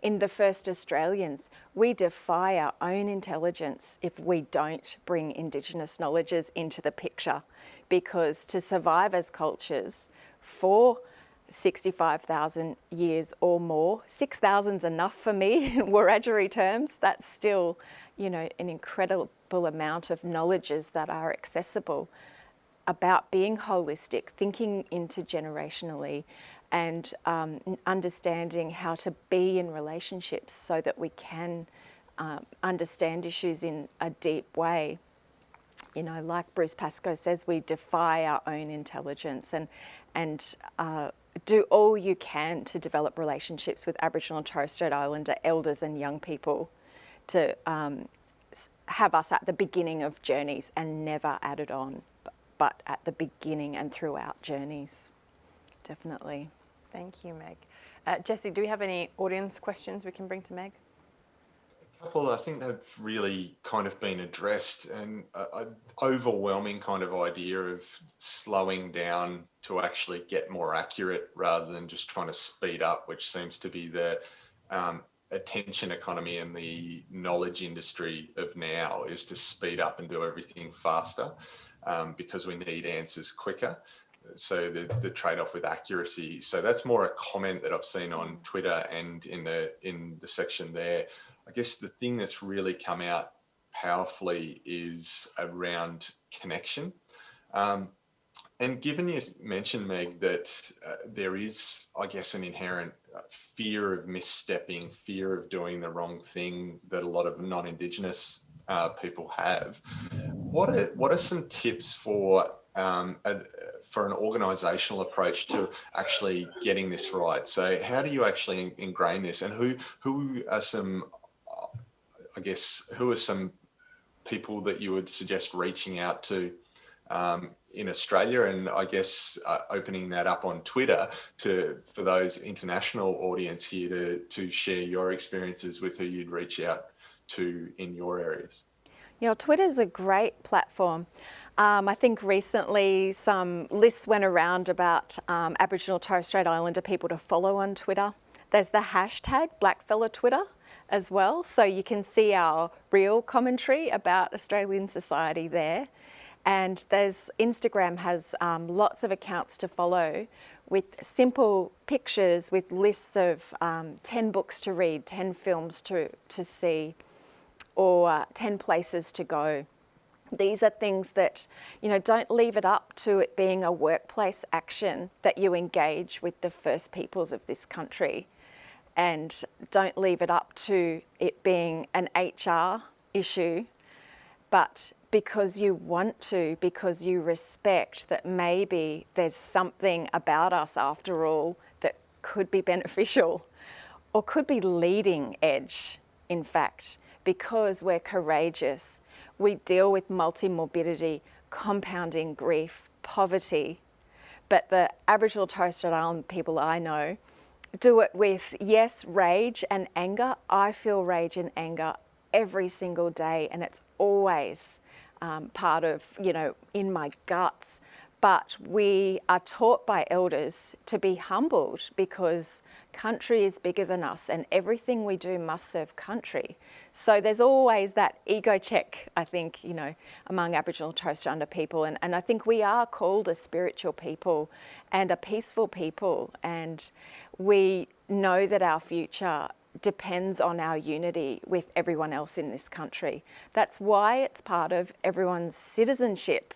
in The First Australians, we defy our own intelligence if we don't bring Indigenous knowledges into the picture, because to survive as cultures, for 65,000 years or more. 6,000's enough for me in Wiradjuri terms. That's still, you know, an incredible amount of knowledges that are accessible about being holistic, thinking intergenerationally, and understanding how to be in relationships so that we can understand issues in a deep way. You know, like Bruce Pascoe says, we defy our own intelligence and do all you can to develop relationships with Aboriginal and Torres Strait Islander elders and young people to have us at the beginning of journeys and never added on, but at the beginning and throughout journeys, definitely. Thank you, Meg. Jessie, do we have any audience questions we can bring to Meg? Couple, I think they've really kind of been addressed, and an overwhelming kind of idea of slowing down to actually get more accurate rather than just trying to speed up, which seems to be the attention economy and the knowledge industry of now, is to speed up and do everything faster because we need answers quicker. So the trade-off with accuracy. So that's more a comment that I've seen on Twitter and in the section there. I guess the thing that's really come out powerfully is around connection. And given you mentioned, Meg, that there is, I guess, an inherent fear of misstepping, fear of doing the wrong thing that a lot of non-Indigenous people have, what are some tips for an organisational approach to actually getting this right? So how do you actually ingrain this, and who are some, I guess, who are some people that you would suggest reaching out to in Australia, and I guess opening that up on Twitter for those international audience here to share your experiences with who you'd reach out to in your areas? Yeah, Twitter's a great platform. I think recently some lists went around about Aboriginal Torres Strait Islander people to follow on Twitter. There's the hashtag Blackfella Twitter as well, so you can see our real commentary about Australian society there. And Instagram has lots of accounts to follow with simple pictures with lists of 10 books to read, 10 films to see, or 10 places to go. These are things that, you know, don't leave it up to it being a workplace action that you engage with the First Peoples of this country, and don't leave it up to it being an HR issue, but because you want to, because you respect that maybe there's something about us after all that could be beneficial or could be leading edge, in fact, because we're courageous. We deal with multi-morbidity, compounding grief, poverty, but the Aboriginal Torres Strait Islander people I know do it with, yes, rage and anger. I feel rage and anger every single day, and it's always part of, you know, in my guts. But we are taught by elders to be humbled because country is bigger than us and everything we do must serve country. So there's always that ego check, I think, you know, among Aboriginal Torres Strait Islander people. And I think we are called a spiritual people and a peaceful people. And we know that our future depends on our unity with everyone else in this country. That's why it's part of everyone's citizenship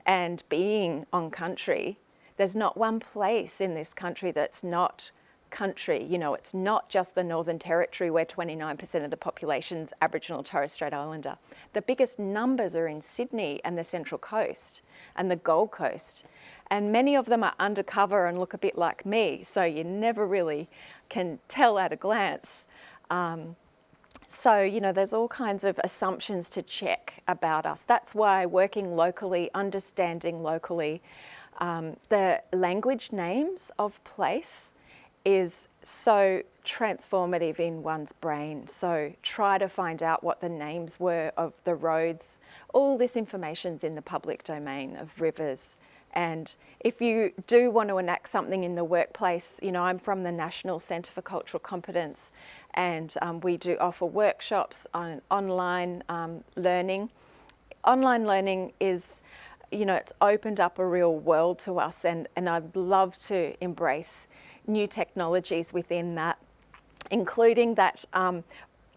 and being on country. There's not one place in this country that's not country. You know, it's not just the Northern Territory where 29% of the population's Aboriginal Torres Strait Islander. The biggest numbers are in Sydney and the Central Coast and the Gold Coast. And many of them are undercover and look a bit like me, so you never really can tell at a glance. So, you know, there's all kinds of assumptions to check about us. That's why working locally, understanding locally, the language names of place is so transformative in one's brain. So try to find out what the names were of the roads. All this information's in the public domain, of rivers. And if you do want to enact something in the workplace, you know, I'm from the National Centre for Cultural Competence, and we do offer workshops on online learning. Online learning is, it's opened up a real world to us, and I'd love to embrace new technologies within that, including that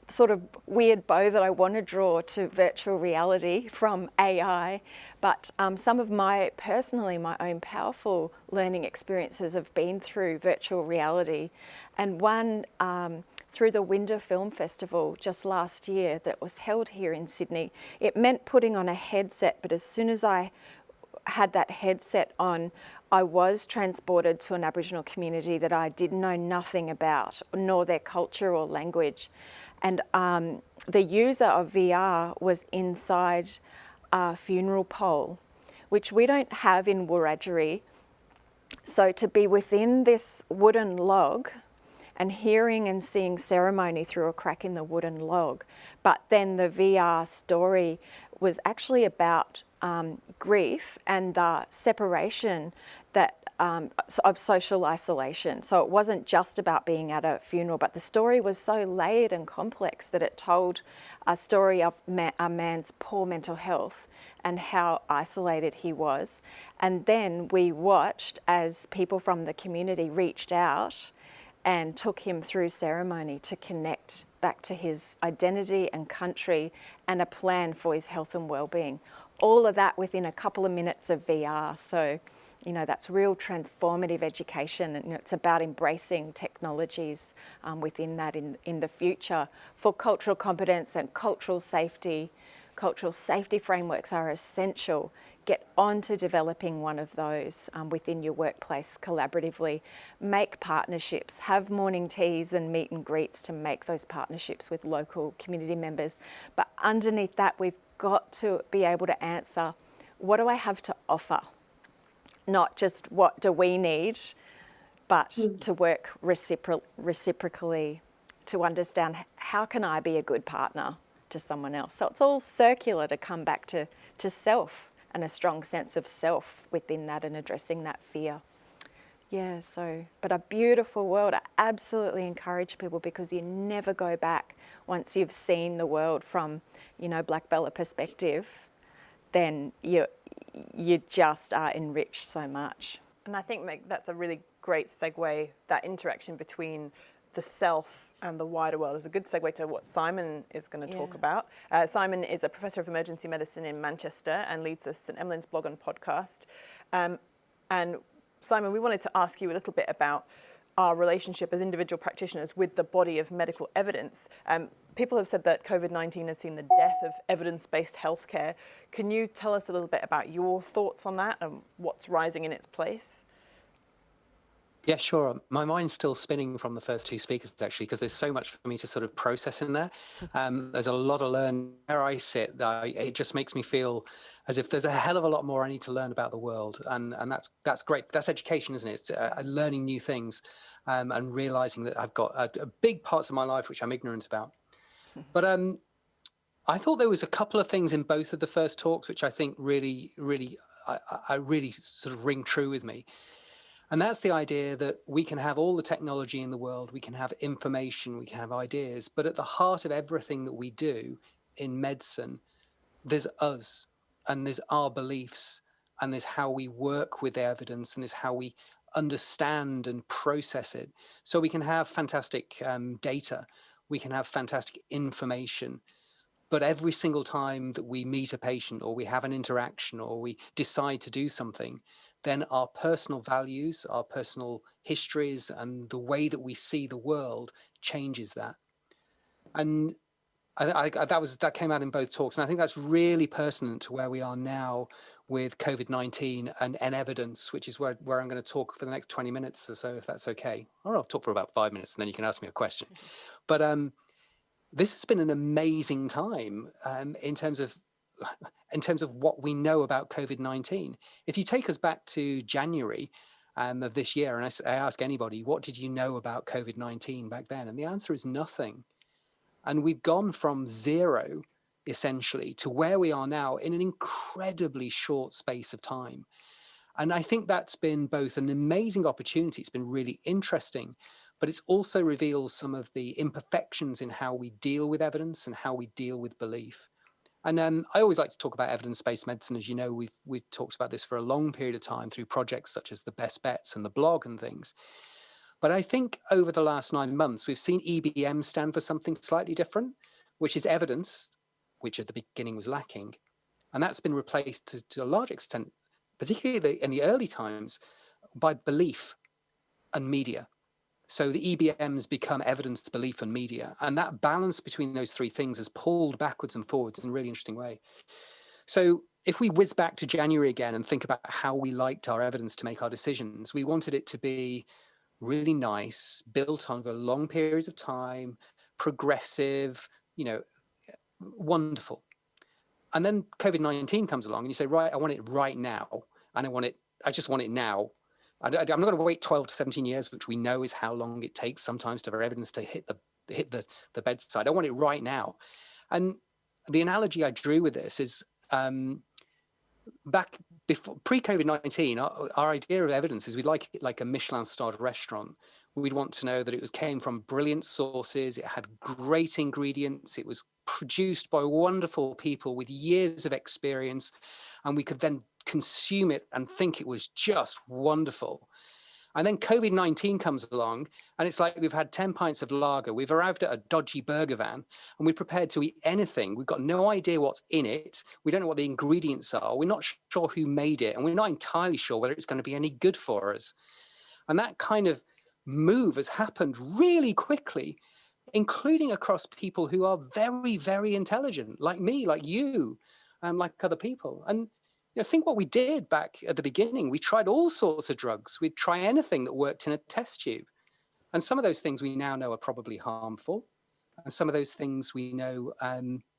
sort of weird bow that I want to draw to virtual reality from AI. But some of my own powerful learning experiences have been through virtual reality, and one through the Windsor Film Festival just last year that was held here in Sydney. It meant putting on a headset, but as soon as I had that headset on, I was transported to an Aboriginal community that I did know nothing about, nor their culture or language. And the user of VR was inside a funeral pole, which we don't have in Wiradjuri. So to be within this wooden log and hearing and seeing ceremony through a crack in the wooden log, but then the VR story was actually about grief and the separation that of social isolation. So it wasn't just about being at a funeral, but the story was so layered and complex that it told a story of a man's poor mental health and how isolated he was. And then we watched as people from the community reached out and took him through ceremony to connect back to his identity and country and a plan for his health and well-being. All of that within a couple of minutes of VR. So, that's real transformative education, and it's about embracing technologies within that in the future for cultural competence and cultural safety. Cultural safety frameworks are essential. Get on to developing one of those within your workplace collaboratively. Make partnerships, have morning teas and meet and greets to make those partnerships with local community members. But underneath that, we've got to be able to answer, what do I have to offer? Not just what do we need, but to work reciprocally to understand how can I be a good partner to someone else. So it's all circular to come back to self and a strong sense of self within that and addressing that fear. Yeah, but a beautiful world. I absolutely encourage people, because you never go back once you've seen the world from, black belt perspective, then you just are enriched so much. And I think that's a really great segue, that interaction between the self and the wider world is a good segue to what Simon is going to talk about. Simon is a professor of emergency medicine in Manchester and leads the St Emlyn's blog and podcast. And Simon, we wanted to ask you a little bit about our relationship as individual practitioners with the body of medical evidence. People have said that COVID-19 has seen the death of evidence-based healthcare. Can you tell us a little bit about your thoughts on that and what's rising in its place? Yeah, sure. My mind's still spinning from the first two speakers, actually, because there's so much for me to sort of process in there. There's a lot of learning. Where I sit, it just makes me feel as if there's a hell of a lot more I need to learn about the world. And that's great. That's education, isn't it? It's learning new things and realizing that I've got a big parts of my life which I'm ignorant about. But I thought there was a couple of things in both of the first talks which I think really sort of ring true with me. And that's the idea that we can have all the technology in the world, we can have information, we can have ideas, but at the heart of everything that we do in medicine, there's us, and there's our beliefs, and there's how we work with evidence, and there's how we understand and process it. So we can have fantastic data, we can have fantastic information, but every single time that we meet a patient or we have an interaction or we decide to do something, then our personal values, our personal histories, and the way that we see the world changes that. And that came out in both talks. And I think that's really pertinent to where we are now with COVID-19 and evidence, which is where I'm going to talk for the next 20 minutes or so, if that's okay. Or I'll talk for about 5 minutes and then you can ask me a question. But this has been an amazing time in terms of what we know about COVID-19. If you take us back to January of this year, and I ask anybody, what did you know about COVID-19 back then? And the answer is nothing. And we've gone from zero, essentially, to where we are now in an incredibly short space of time. And I think that's been both an amazing opportunity, it's been really interesting, but it's also revealed some of the imperfections in how we deal with evidence and how we deal with belief. And I always like to talk about evidence-based medicine. As you know, we've talked about this for a long period of time through projects such as the Best Bets and the blog and things. But I think over the last 9 months, we've seen EBM stand for something slightly different, which is evidence, which at the beginning was lacking. And that's been replaced to a large extent, particularly in the early times, by belief and media. So the EBMs become evidence, belief, and media. And that balance between those three things is pulled backwards and forwards in a really interesting way. So if we whiz back to January again and think about how we liked our evidence to make our decisions, we wanted it to be really nice, built over long periods of time, progressive, wonderful. And then COVID-19 comes along and you say, right, I want it right now. And I just want it now. I'm not going to wait 12 to 17 years, which we know is how long it takes sometimes to have evidence to hit the bedside. I want it right now. And the analogy I drew with this is back before pre-COVID-19, our idea of evidence is we'd like it like a Michelin-starred restaurant. We'd want to know that it came from brilliant sources, it had great ingredients, it was produced by wonderful people with years of experience, and we could then consume it and think it was just wonderful. And then COVID-19 comes along, and it's like we've had 10 pints of lager, we've arrived at a dodgy burger van, and we're prepared to eat anything. We've got no idea what's in it. We don't know what the ingredients are. We're not sure who made it, and we're not entirely sure whether it's going to be any good for us. And that kind of move has happened really quickly, including across people who are very, very intelligent, like me, like you, like other people. And think what we did back at the beginning. We tried all sorts of drugs. We'd try anything that worked in a test tube. And some of those things we now know are probably harmful. And some of those things we know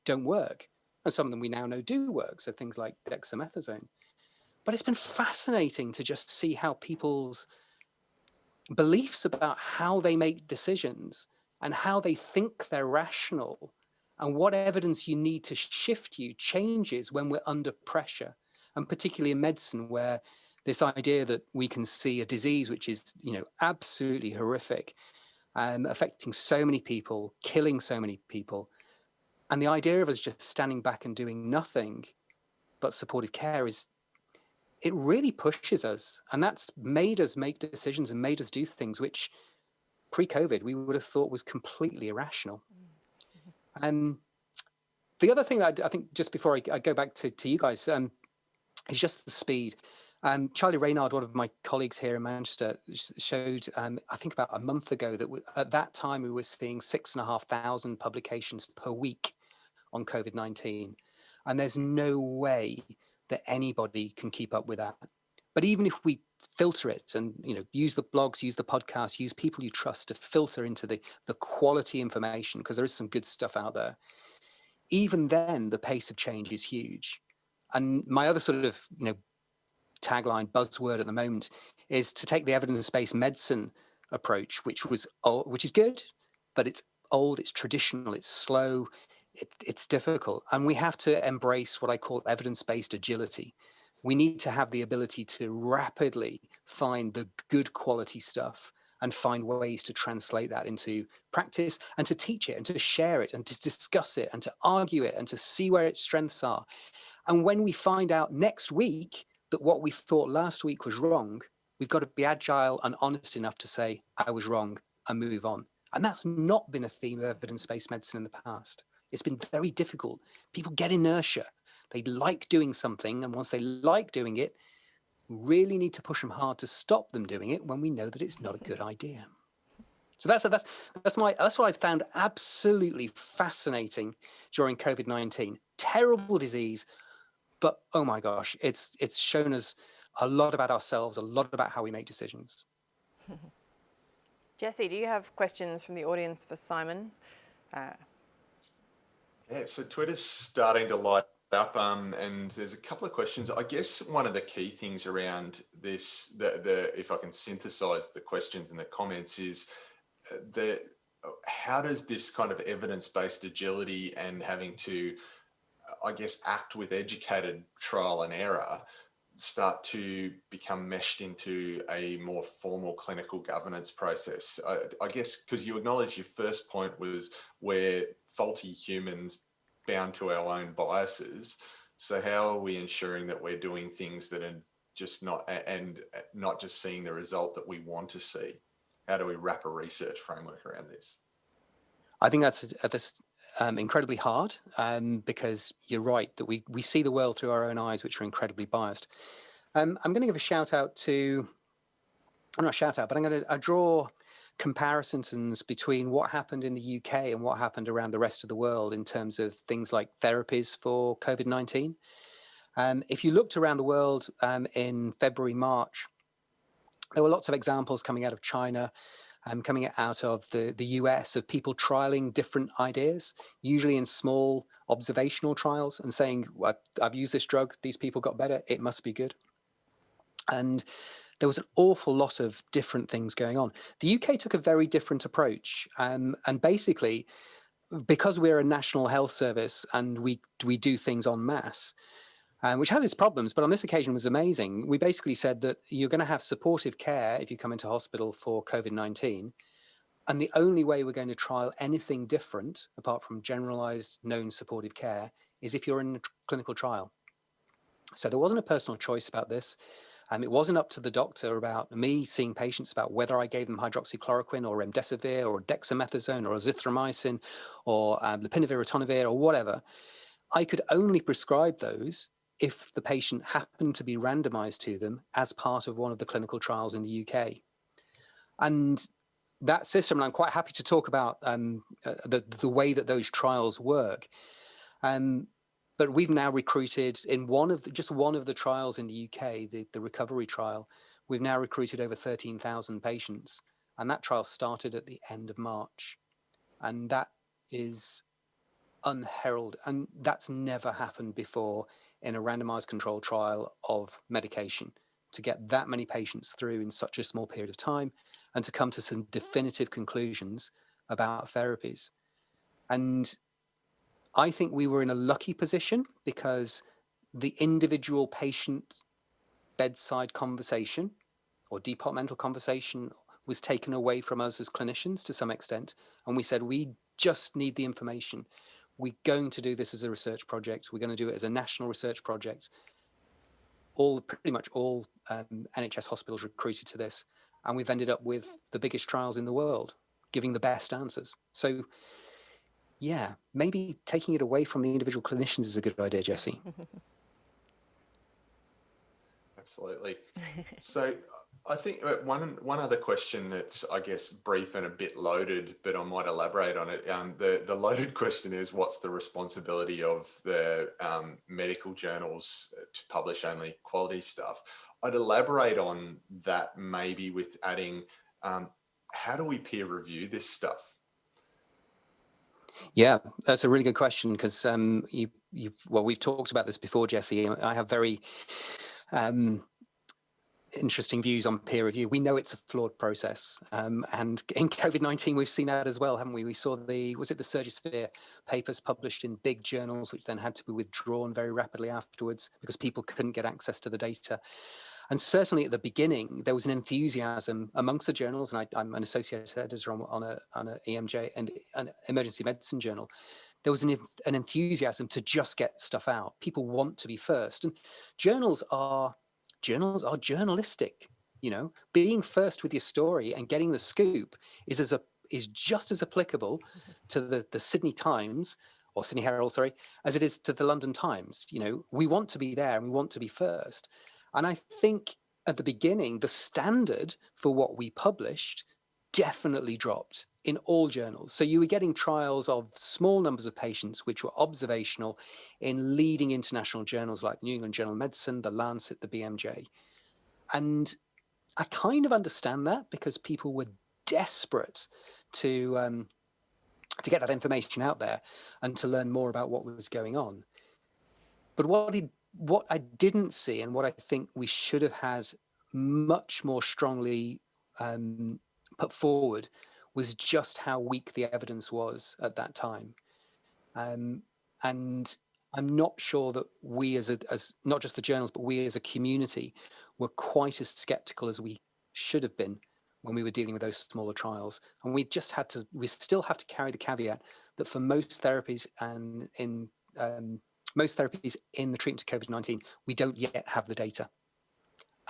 don't work. And some of them we now know do work. So things like dexamethasone. But it's been fascinating to just see how people's beliefs about how they make decisions and how they think they're rational and what evidence you need to shift you changes when we're under pressure. And particularly in medicine, where this idea that we can see a disease which is, absolutely horrific, affecting so many people, killing so many people. And the idea of us just standing back and doing nothing but supportive care it really pushes us. And that's made us make decisions and made us do things which pre-COVID we would have thought was completely irrational. The other thing that I think, just before I go back to you guys, is just the speed. Charlie Reynard, one of my colleagues here in Manchester, showed, I think about a month ago, that at that time we were seeing 6,500 publications per week on COVID-19. And there's no way that anybody can keep up with that. But even if we filter it and use the blogs, use the podcasts, use people you trust to filter into the quality information, because there is some good stuff out there, even then the pace of change is huge. And my other sort of tagline, buzzword at the moment, is to take the evidence-based medicine approach, which is good, but it's old, it's traditional, it's slow, it's difficult. And we have to embrace what I call evidence-based agility. We need to have the ability to rapidly find the good quality stuff and find ways to translate that into practice and to teach it and to share it and to discuss it and to argue it and to see where its strengths are. And when we find out next week that what we thought last week was wrong, we've got to be agile and honest enough to say, I was wrong, and move on. And that's not been a theme of evidence-based medicine in the past. It's been very difficult. People get inertia. They like doing something, and once they like doing it, we really need to push them hard to stop them doing it when we know that it's not a good idea. So that's what I found absolutely fascinating during COVID-19. Terrible disease, but oh my gosh, it's shown us a lot about ourselves, a lot about how we make decisions. Jesse, do you have questions from the audience for Simon? Yeah, so Twitter's starting to light up, and there's a couple of questions. I guess one of the key things around this, if I can synthesize the questions and the comments, is how does this kind of evidence-based agility and having to, I guess, act with educated trial and error start to become meshed into a more formal clinical governance process? I guess because you acknowledge your first point was where faulty humans bound to our own biases. So how are we ensuring that we're doing things that are just not, and not just seeing the result that we want to see? How do we wrap a research framework around this? I think that's incredibly hard, because you're right that we see the world through our own eyes, which are incredibly biased. I'm going to give a shout out to, not a shout out, but I'm going to draw comparisons between what happened in the UK and what happened around the rest of the world in terms of things like therapies for COVID-19. If you looked around the world in February, March, there were lots of examples coming out of China, coming out of the US, of people trialing different ideas, usually in small observational trials, and saying, well, I've used this drug, these people got better, it must be good. And there was an awful lot of different things going on. The UK took a very different approach. And basically, because we're a national health service and we do things en masse, which has its problems, but on this occasion was amazing. We basically said that you're going to have supportive care if you come into hospital for COVID-19. And the only way we're going to trial anything different, apart from generalized known supportive care, is if you're in a clinical trial. So there wasn't a personal choice about this. It wasn't up to the doctor about me seeing patients about whether I gave them hydroxychloroquine or remdesivir or dexamethasone or azithromycin or lopinavir, ritonavir or whatever. I could only prescribe those if the patient happened to be randomized to them as part of one of the clinical trials in the UK. And that system, and I'm quite happy to talk about the way that those trials work. But we've now recruited in just one of the trials in the UK, the recovery trial, we've now recruited over 13,000 patients. And that trial started at the end of March. And that is unheralded. And that's never happened before in a randomized controlled trial of medication, to get that many patients through in such a small period of time and to come to some definitive conclusions about therapies. And I think we were in a lucky position because the individual patient bedside conversation or departmental conversation was taken away from us as clinicians to some extent. And we said, we just need the information. We're going to do this as a research project. We're going to do it as a national research project. Pretty much all NHS hospitals recruited to this. And we've ended up with the biggest trials in the world, giving the best answers. So yeah, maybe taking it away from the individual clinicians is a good idea, Jessie. Absolutely. So I think one other question that's, I guess, brief and a bit loaded, but I might elaborate on it. The loaded question is, what's the responsibility of the medical journals to publish only quality stuff? I'd elaborate on that maybe with adding, how do we peer review this stuff? Yeah, that's a really good question, because well, we've talked about this before, Jessie. I have very interesting views on peer review. We know it's a flawed process, and in COVID-19 we've seen that as well, haven't we? We saw was it the Surgisphere papers published in big journals, which then had to be withdrawn very rapidly afterwards because people couldn't get access to the data. And certainly at the beginning, there was an enthusiasm amongst the journals, and I'm an associate editor on a EMJ and an emergency medicine journal. There was an enthusiasm to just get stuff out. People want to be first, and journals are journalistic. You know, being first with your story and getting the scoop is just as applicable to the Sydney Times or Sydney Herald, sorry, as it is to the London Times. You know, we want to be there and we want to be first. And I think at the beginning, the standard for what we published definitely dropped in all journals. So you were getting trials of small numbers of patients, which were observational in leading international journals like the New England Journal of Medicine, the Lancet, the BMJ. And I kind of understand that, because people were desperate to get that information out there and to learn more about what was going on. But what I didn't see, and what I think we should have had much more strongly put forward, was just how weak the evidence was at that time. And I'm not sure that we as not just the journals, but we as a community were quite as skeptical as we should have been when we were dealing with those smaller trials. And we still have to carry the caveat that for most therapies and in most therapies in the treatment of COVID-19, we don't yet have the data.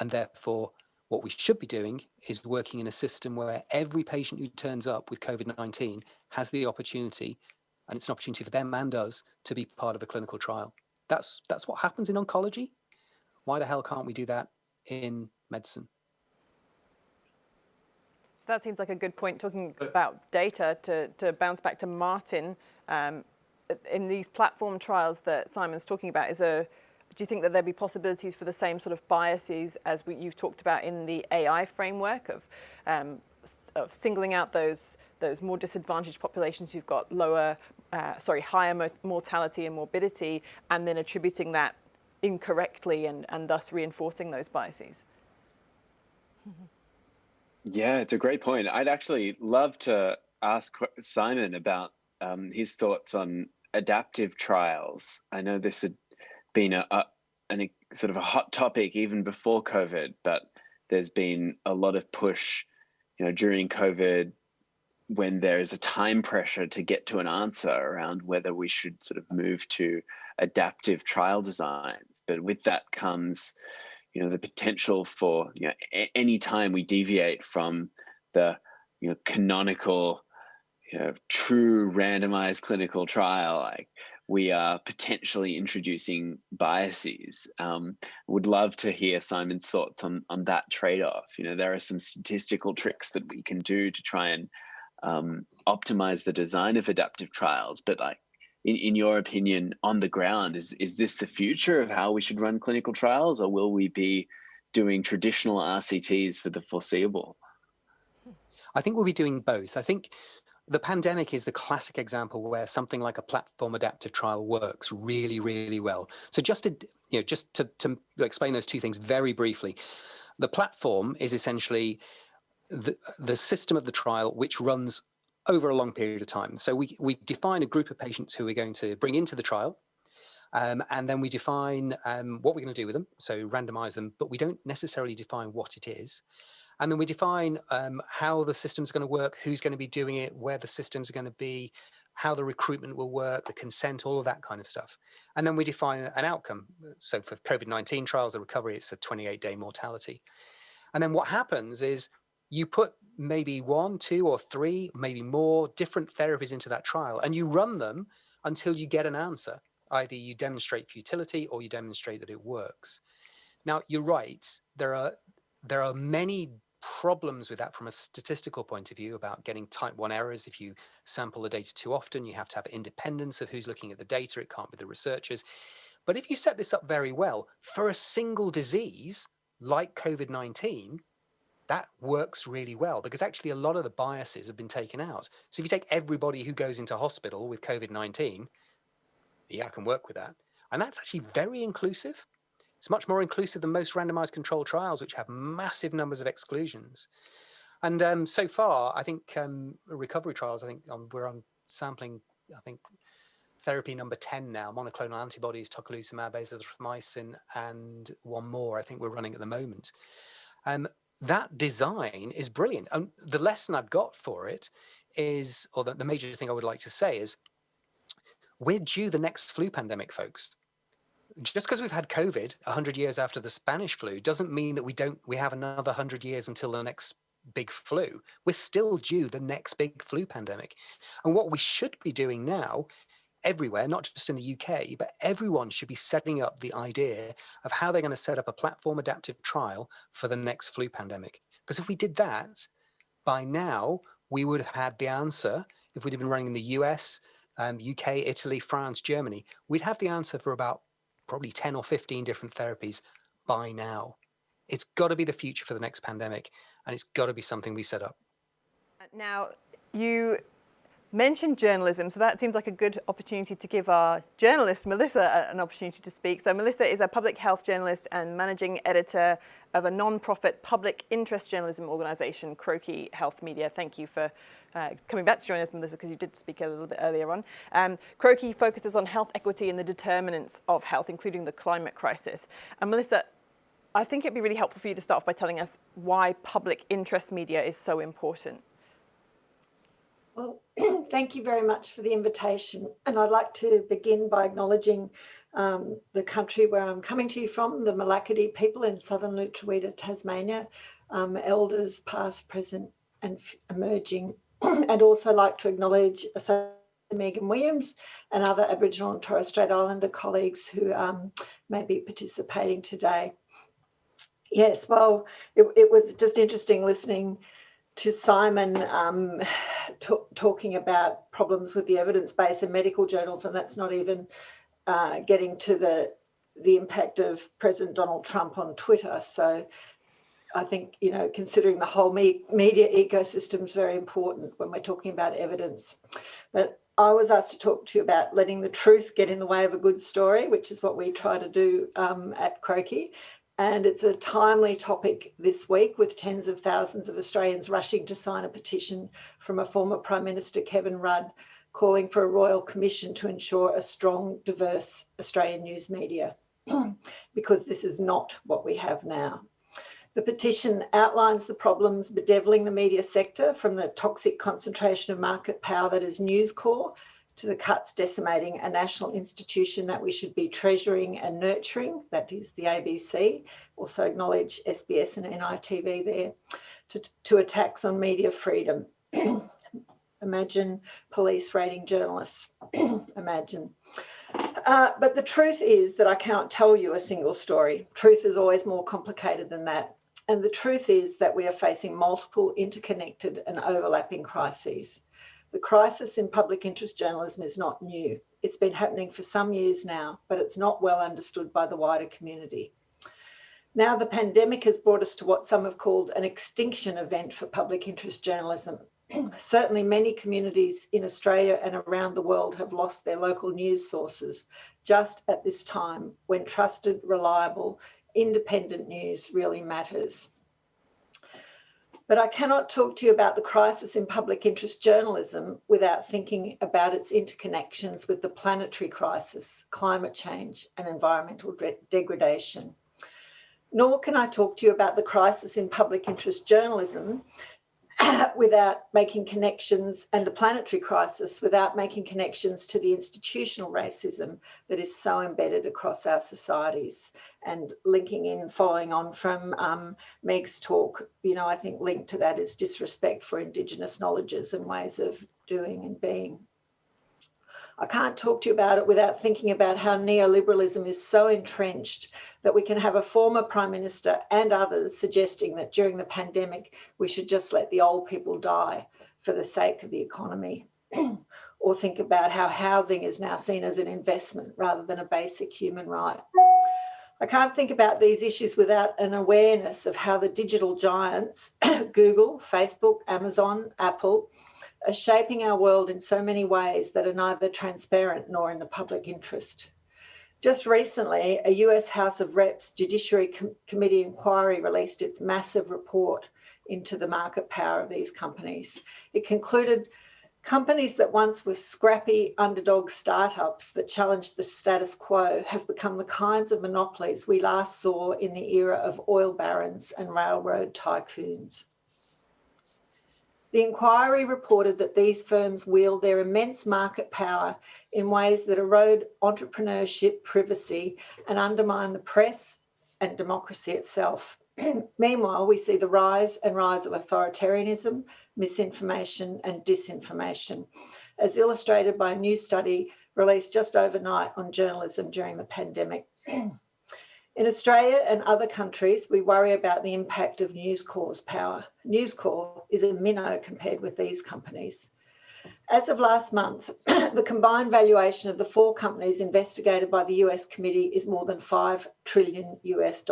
And therefore, what we should be doing is working in a system where every patient who turns up with COVID-19 has the opportunity, and it's an opportunity for them and us, to be part of a clinical trial. That's what happens in oncology. Why the hell can't we do that in medicine? So that seems like a good point, talking about data, to bounce back to Martin. In these platform trials that Simon's talking about, do you think that there'd be possibilities for the same sort of biases as you've talked about in the AI framework of singling out those more disadvantaged populations who've got higher mortality and morbidity, and then attributing that incorrectly and thus reinforcing those biases? Yeah, it's a great point. I'd actually love to ask Simon about his thoughts on adaptive trials. I know this had been a sort of a hot topic even before COVID, but there's been a lot of push, during COVID, when there is a time pressure to get to an answer around whether we should sort of move to adaptive trial designs. But with that comes, the potential for, any time we deviate from the, canonical, true randomized clinical trial, like, we are potentially introducing biases. Would love to hear Simon's thoughts on that trade-off. There are some statistical tricks that we can do to try and optimize the design of adaptive trials, but like, in your opinion, on the ground, is this the future of how we should run clinical trials, or will we be doing traditional RCTs for the foreseeable? I think we'll be doing both. I think the pandemic is the classic example where something like a platform adaptive trial works really, really well. So just to explain those two things very briefly, the platform is essentially the system of the trial, which runs over a long period of time. So we define a group of patients who we're going to bring into the trial, and then we define what we're going to do with them, so randomize them, but we don't necessarily define what it is. And then we define how the system's going to work, who's going to be doing it, where the systems are going to be, how the recruitment will work, the consent, all of that kind of stuff. And then we define an outcome. So for COVID-19 trials, the recovery, it's a 28-day mortality. And then what happens is you put maybe 1, 2, or 3, maybe more different therapies into that trial, and you run them until you get an answer. Either you demonstrate futility or you demonstrate that it works. Now, you're right. There are many problems with that from a statistical point of view about getting type 1 errors. If you sample the data too often, you have to have independence of who's looking at the data. It can't be the researchers. But if you set this up very well for a single disease like COVID-19, that works really well, because actually a lot of the biases have been taken out. So if you take everybody who goes into hospital with COVID-19, yeah, I can work with that. And that's actually very inclusive. It's much more inclusive than most randomized controlled trials, which have massive numbers of exclusions. And so far, I think recovery trials, I think we're on sampling, I think, therapy number 10 now, monoclonal antibodies, tocilizumab, azithromycin, and one more I think we're running at the moment. That design is brilliant. And the lesson I've got for it is, or the major thing I would like to say is, we're due the next flu pandemic, folks. Just because we've had COVID 100 years after the Spanish flu doesn't mean that we have another 100 years until the next big flu. We're still due the next big flu pandemic. And what we should be doing now, everywhere, not just in the UK, but everyone should be setting up the idea of how they're going to set up a platform adaptive trial for the next flu pandemic. Because if we did that, by now, we would have had the answer. If we'd have been running in the US, UK, Italy, France, Germany, we'd have the answer for about probably 10 or 15 different therapies by now. It's got to be the future for the next pandemic, and it's got to be something we set up. Now, you mentioned journalism, so that seems like a good opportunity to give our journalist, Melissa, an opportunity to speak. So Melissa is a public health journalist and managing editor of a non-profit public interest journalism organisation, Croaky Health Media. Thank you for coming back to join us, Melissa, because you did speak a little bit earlier on. Croaky focuses on health equity and the determinants of health, including the climate crisis. And Melissa, I think it'd be really helpful for you to start off by telling us why public interest media is so important. Well, thank you very much for the invitation. And I'd like to begin by acknowledging the country where I'm coming to you from, the Malakadi people in southern Lutruwita, Tasmania, elders past, present and emerging. And also like to acknowledge Megan Williams and other Aboriginal and Torres Strait Islander colleagues who may be participating today. Yes, well, it was just interesting listening to Simon talking about problems with the evidence base in medical journals, and that's not even getting to the impact of President Donald Trump on Twitter. So I think, you know, considering the whole media ecosystem is very important when we're talking about evidence. But I was asked to talk to you about letting the truth get in the way of a good story, which is what we try to do at Croaky. And it's a timely topic this week, with tens of thousands of Australians rushing to sign a petition from a former Prime Minister, Kevin Rudd, calling for a royal commission to ensure a strong, diverse Australian news media, because this is not what we have now. The petition outlines the problems bedeviling the media sector, from the toxic concentration of market power that is News Corp to the cuts decimating a national institution that we should be treasuring and nurturing, that is the ABC, also acknowledge SBS and NITV there, to attacks on media freedom. Imagine police raiding journalists, imagine. But the truth is that I cannot tell you a single story. Truth is always more complicated than that. And the truth is that we are facing multiple interconnected and overlapping crises. The crisis in public interest journalism is not new. It's been happening for some years now, but it's not well understood by the wider community. Now the pandemic has brought us to what some have called an extinction event for public interest journalism. Certainly many communities in Australia and around the world have lost their local news sources just at this time, when trusted, reliable, independent news really matters. But I cannot talk to you about the crisis in public interest journalism without thinking about its interconnections with the planetary crisis, climate change, and environmental degradation. Nor can I talk to you about the crisis in public interest journalism without making connections, and the planetary crisis, without making connections to the institutional racism that is so embedded across our societies. And linking in, following on from Meg's talk, you know, I think linked to that is disrespect for Indigenous knowledges and ways of doing and being. I can't talk to you about it without thinking about how neoliberalism is so entrenched that we can have a former Prime Minister and others suggesting that during the pandemic, we should just let the old people die for the sake of the economy. Or think about how housing is now seen as an investment rather than a basic human right. I can't think about these issues without an awareness of how the digital giants, Google, Facebook, Amazon, Apple, are shaping our world in so many ways that are neither transparent nor in the public interest. Just recently, a US House of Reps Judiciary Committee inquiry released its massive report into the market power of these companies. It concluded companies that once were scrappy underdog startups that challenged the status quo have become the kinds of monopolies we last saw in the era of oil barons and railroad tycoons. The inquiry reported that these firms wield their immense market power in ways that erode entrepreneurship, privacy, and undermine the press and democracy itself. Meanwhile, we see the rise of authoritarianism, misinformation, and disinformation, as illustrated by a new study released just overnight on journalism during the pandemic. In Australia and other countries, we worry about the impact of News Corp's power. News Corp is a minnow compared with these companies. As of last month, the combined valuation of the 4 companies investigated by the US committee is more than $5 trillion US.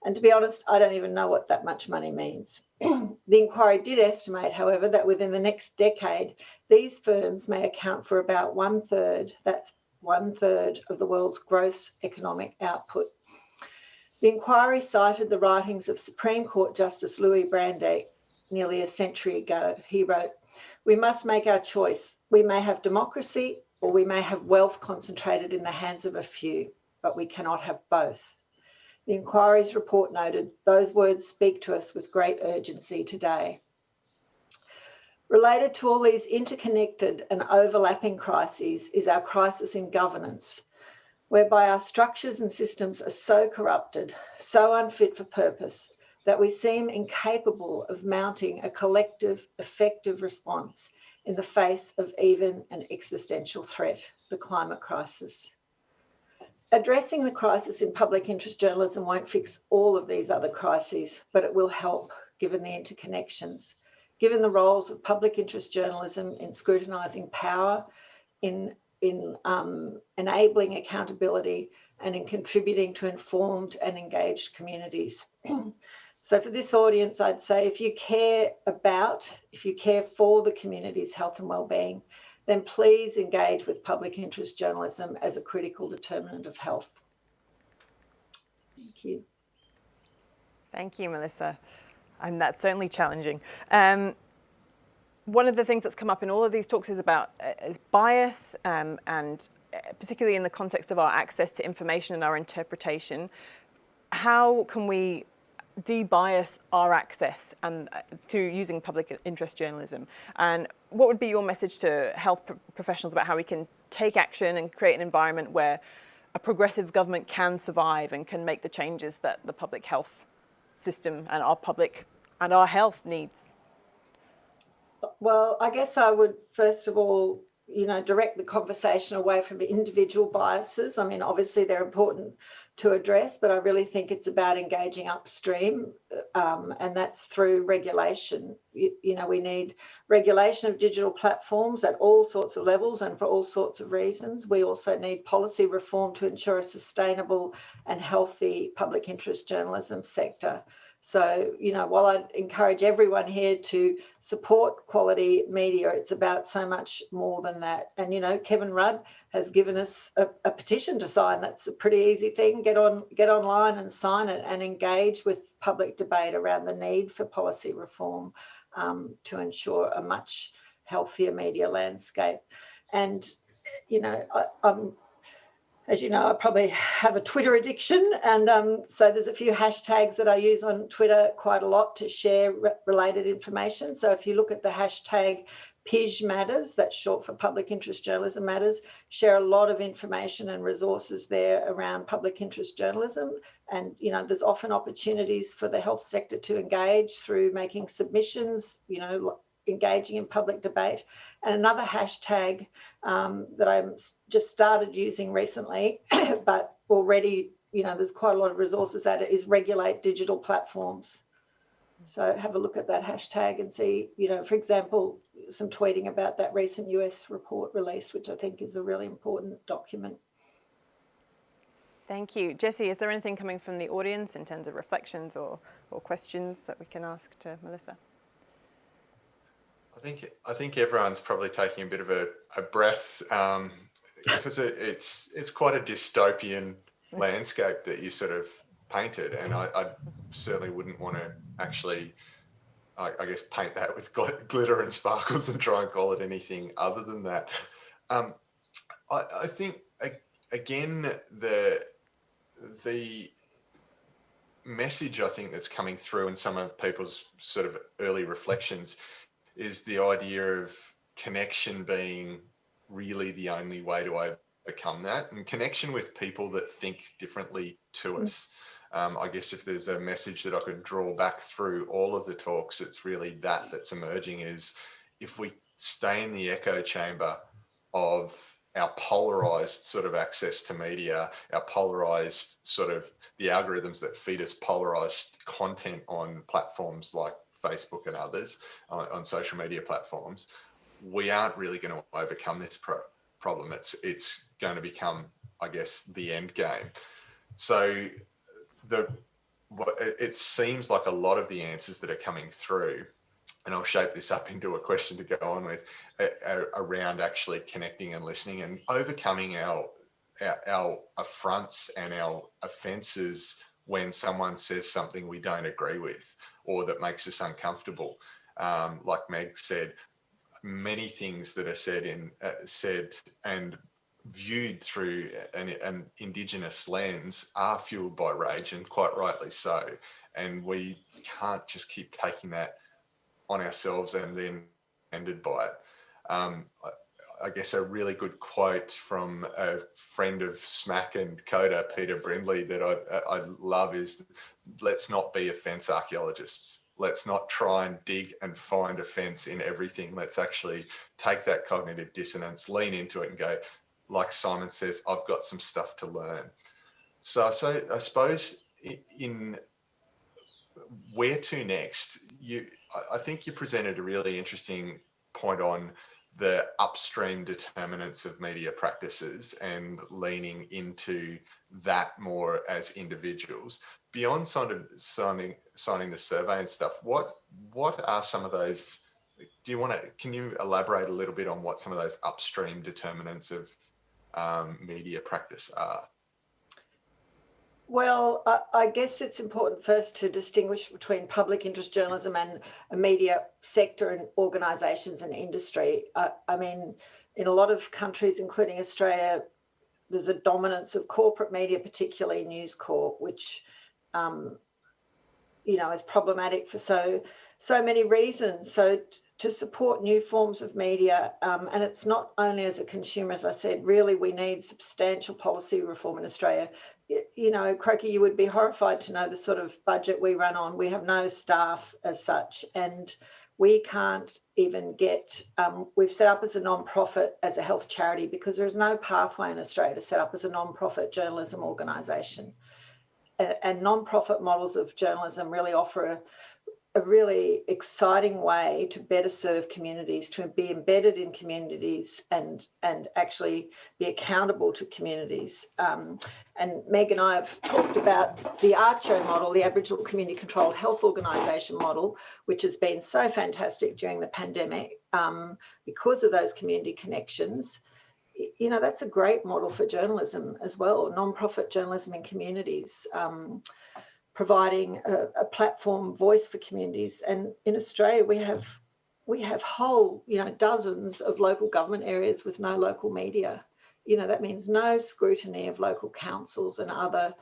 And to be honest, I don't even know what that much money means. The inquiry did estimate, however, that within the next decade, these firms may account for about 1/3, that's 1/3 of the world's gross economic output. The inquiry cited the writings of Supreme Court Justice Louis Brandeis nearly a century ago. He wrote, "We must make our choice. We may have democracy or we may have wealth concentrated in the hands of a few, but we cannot have both." The inquiry's report noted, those words speak to us with great urgency today. Related to all these interconnected and overlapping crises is our crisis in governance, whereby our structures and systems are so corrupted, so unfit for purpose, that we seem incapable of mounting a collective, effective response in the face of even an existential threat, the climate crisis. Addressing the crisis in public interest journalism won't fix all of these other crises, but it will help, given the interconnections, given the roles of public interest journalism in scrutinising power, in enabling accountability, and in contributing to informed and engaged communities. So for this audience, I'd say if you care for the community's health and wellbeing, then please engage with public interest journalism as a critical determinant of health. Thank you. Thank you, Melissa. And that's certainly challenging. One of the things that's come up in all of these talks is bias, and particularly in the context of our access to information and our interpretation. How can we de-bias our access and through using public interest journalism? And what would be your message to health professionals about how we can take action and create an environment where a progressive government can survive and can make the changes that the public health system and our health needs? Well, I guess I would first of all, direct the conversation away from individual biases. I mean, obviously they're important to address, but I really think it's about engaging upstream, and that's through regulation. We need regulation of digital platforms at all sorts of levels and for all sorts of reasons. We also need policy reform to ensure a sustainable and healthy public interest journalism sector. So, while I'd encourage everyone here to support quality media, it's about so much more than that. And, Kevin Rudd has given us a petition to sign. That's a pretty easy thing. Get online and sign it and engage with public debate around the need for policy reform to ensure a much healthier media landscape. And, as you know, I probably have a Twitter addiction, and so there's a few hashtags that I use on Twitter quite a lot to share related information. So if you look at the hashtag PIJ Matters, that's short for Public Interest Journalism Matters, share a lot of information and resources there around public interest journalism. And, there's often opportunities for the health sector to engage through making submissions, engaging in public debate. And another hashtag that I'm just started using recently, but already, there's quite a lot of resources at it, is regulate digital platforms. So have a look at that hashtag and see, for example, some tweeting about that recent US report released, which I think is a really important document. Thank you. Jessie, is there anything coming from the audience in terms of reflections or questions that we can ask to Melissa? I think everyone's probably taking a bit of a breath because it's quite a dystopian landscape that you sort of painted, and I certainly wouldn't want to actually, I guess, paint that with glitter and sparkles and try and call it anything other than that. I think again the message I think that's coming through in some of people's sort of early reflections is the idea of connection being really the only way to overcome that, and connection with people that think differently to us. I guess if there's a message that I could draw back through all of the talks, it's really that's emerging, is if we stay in the echo chamber of our polarized sort of access to media, our polarized sort of the algorithms that feed us polarized content on platforms like Facebook and others, on social media platforms, we aren't really going to overcome this problem. It's going to become, I guess, the end game. So it seems like a lot of the answers that are coming through, and I'll shape this up into a question to go on with, around actually connecting and listening and overcoming our affronts and our offences when someone says something we don't agree with or that makes us uncomfortable. Like Meg said, many things that are said and viewed through an Indigenous lens are fueled by rage, and quite rightly so. And we can't just keep taking that on ourselves and then offended by it. I guess a really good quote from a friend of Smack and Coda, Peter Brindley, that I love is, let's not be offence archaeologists. Let's not try and dig and find offence in everything. Let's actually take that cognitive dissonance, lean into it and go, like Simon says, I've got some stuff to learn. So I suppose in where to next, I think you presented a really interesting point on the upstream determinants of media practices and leaning into that more as individuals. Beyond signing the survey and stuff, what are some of those? Can you elaborate a little bit on what some of those upstream determinants of media practice are? Well, I guess it's important first to distinguish between public interest journalism and a media sector and organisations and industry. I mean, in a lot of countries, including Australia, there's a dominance of corporate media, particularly News Corp, which, is problematic for so many reasons. So to support new forms of media, and it's not only as a consumer, as I said, really we need substantial policy reform in Australia. Croaky, you would be horrified to know the sort of budget we run on. We have no staff as such, and we can't even get, we've set up as a non-profit, as a health charity, because there is no pathway in Australia to set up as a non-profit journalism organisation. And non-profit models of journalism really offer a really exciting way to better serve communities, to be embedded in communities and actually be accountable to communities. And Meg and I have talked about the ACCHO model, the Aboriginal Community Controlled Health Organisation model, which has been so fantastic during the pandemic because of those community connections. That's a great model for journalism as well, non-profit journalism in communities. Providing a platform voice for communities. And in Australia, we have whole, dozens of local government areas with no local media. That means no scrutiny of local councils and other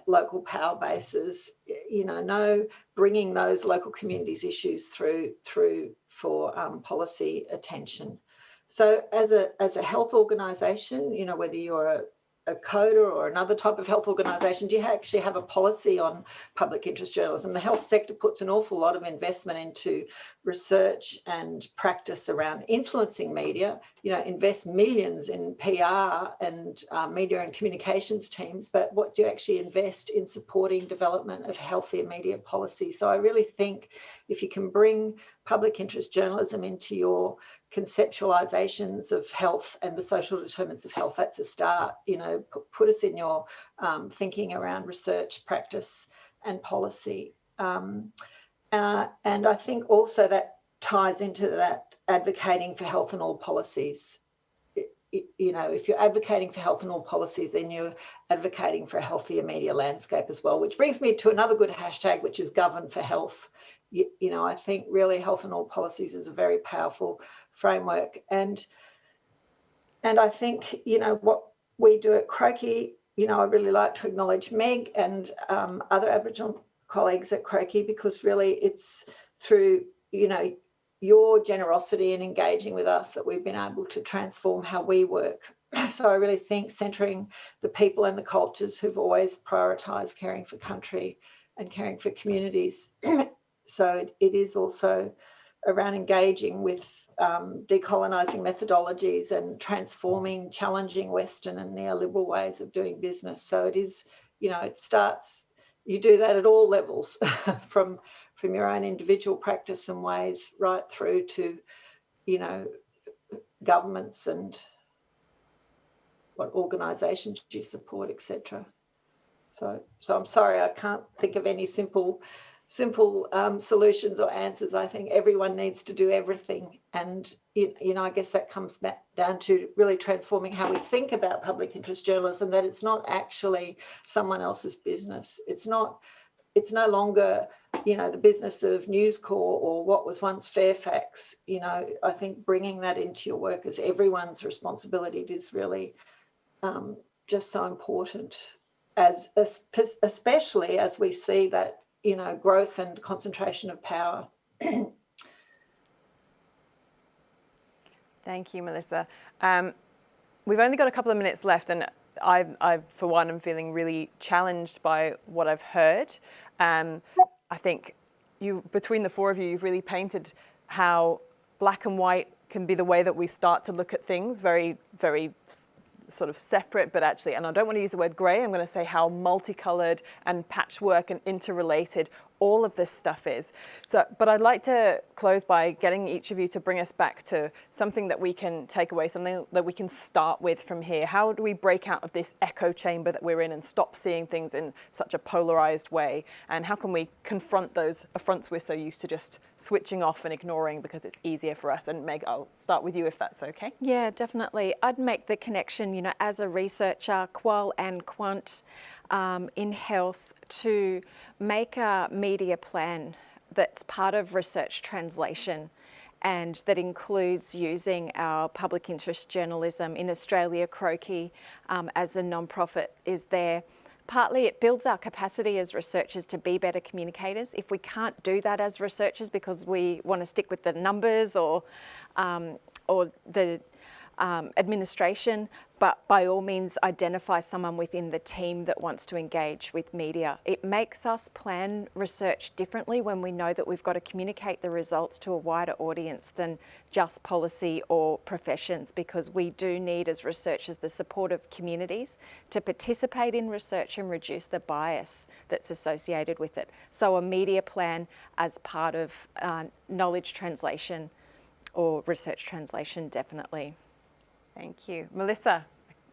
local power bases, no bringing those local communities' issues through for policy attention. So as a health organisation, whether you're a CODA or another type of health organisation, do you actually have a policy on public interest journalism? The health sector puts an awful lot of investment into research and practice around influencing media, invest millions in PR and media and communications teams, but what do you actually invest in supporting development of healthier media policy? So I really think if you can bring public interest journalism into your conceptualizations of health and the social determinants of health, that's a start. Put us in your thinking around research, practice and policy. And I think also that ties into that advocating for health in all policies. If you're advocating for health in all policies, then you're advocating for a healthier media landscape as well, which brings me to another good hashtag, which is Govern for Health. I think really health in all policies is a very powerful framework. And I think, what we do at Croaky, I really like to acknowledge Meg and other Aboriginal colleagues at Croaky, because really it's through, your generosity in engaging with us that we've been able to transform how we work. So I really think centering the people and the cultures who've always prioritised caring for country and caring for communities. So it is also around engaging with decolonising methodologies and transforming, challenging Western and neoliberal ways of doing business. So it is, it starts, you do that at all levels, from your own individual practice and ways right through to, governments and what organisations you support, etc. So I'm sorry, I can't think of any simple solutions or answers. I think everyone needs to do everything, and I guess that comes back down to really transforming how we think about public interest journalism, that it's not actually someone else's business. It's no longer the business of News Corp or what was once Fairfax. I think bringing that into your work as everyone's responsibility is really just so important, especially as we see that growth and concentration of power. Thank you, Melissa. We've only got a couple of minutes left, and I, for one, am feeling really challenged by what I've heard. I think between the four of you, you've really painted how black and white can be the way that we start to look at things, very, very sort of separate, but actually, and I don't want to use the word grey, I'm going to say how multicolored and patchwork and interrelated all of this stuff is. So, but I'd like to close by getting each of you to bring us back to something that we can take away, something that we can start with from here. How do we break out of this echo chamber that we're in and stop seeing things in such a polarized way? And how can we confront those affronts we're so used to just switching off and ignoring because it's easier for us? And Meg, I'll start with you if that's okay. Yeah, definitely. I'd make the connection, you know, as a researcher, qual and quant in health, to make a media plan that's part of research translation and that includes using our public interest journalism. In Australia, Croaky as a non-profit is there. Partly it builds our capacity as researchers to be better communicators. If we can't do that as researchers because we want to stick with the numbers or the administration, but by all means identify someone within the team that wants to engage with media. It makes us plan research differently when we know that we've got to communicate the results to a wider audience than just policy or professions, because we do need as researchers the support of communities to participate in research and reduce the bias that's associated with it. So a media plan as part of knowledge translation or research translation, definitely. Thank you. Melissa,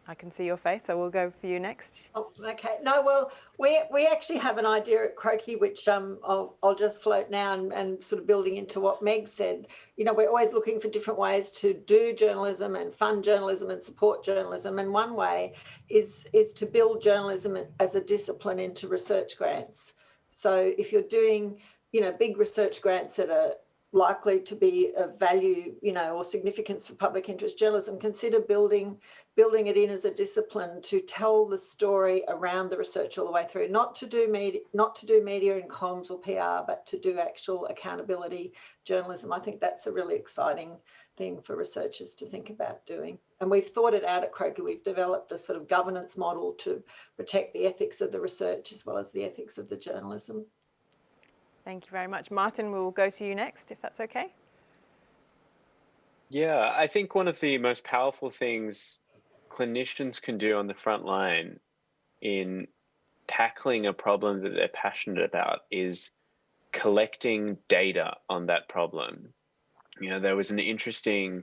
I can see your face, so we'll go for you next. Oh, okay. No, well, we actually have an idea at Croaky, which I'll just float now and sort of building into what Meg said. You know, we're always looking for different ways to do journalism and fund journalism and support journalism. And one way is to build journalism as a discipline into research grants. So if you're doing, you know, big research grants that are likely to be of value, you know, or significance for public interest journalism, consider building it in as a discipline to tell the story around the research all the way through, not to do media in comms or PR, but to do actual accountability journalism. I think that's a really exciting thing for researchers to think about doing. And we've thought it out at Croaky. We've developed a sort of governance model to protect the ethics of the research as well as the ethics of the journalism. Thank you very much. Martin, we'll go to you next, if that's okay. Yeah, I think one of the most powerful things clinicians can do on the front line in tackling a problem that they're passionate about is collecting data on that problem. You know, there was an interesting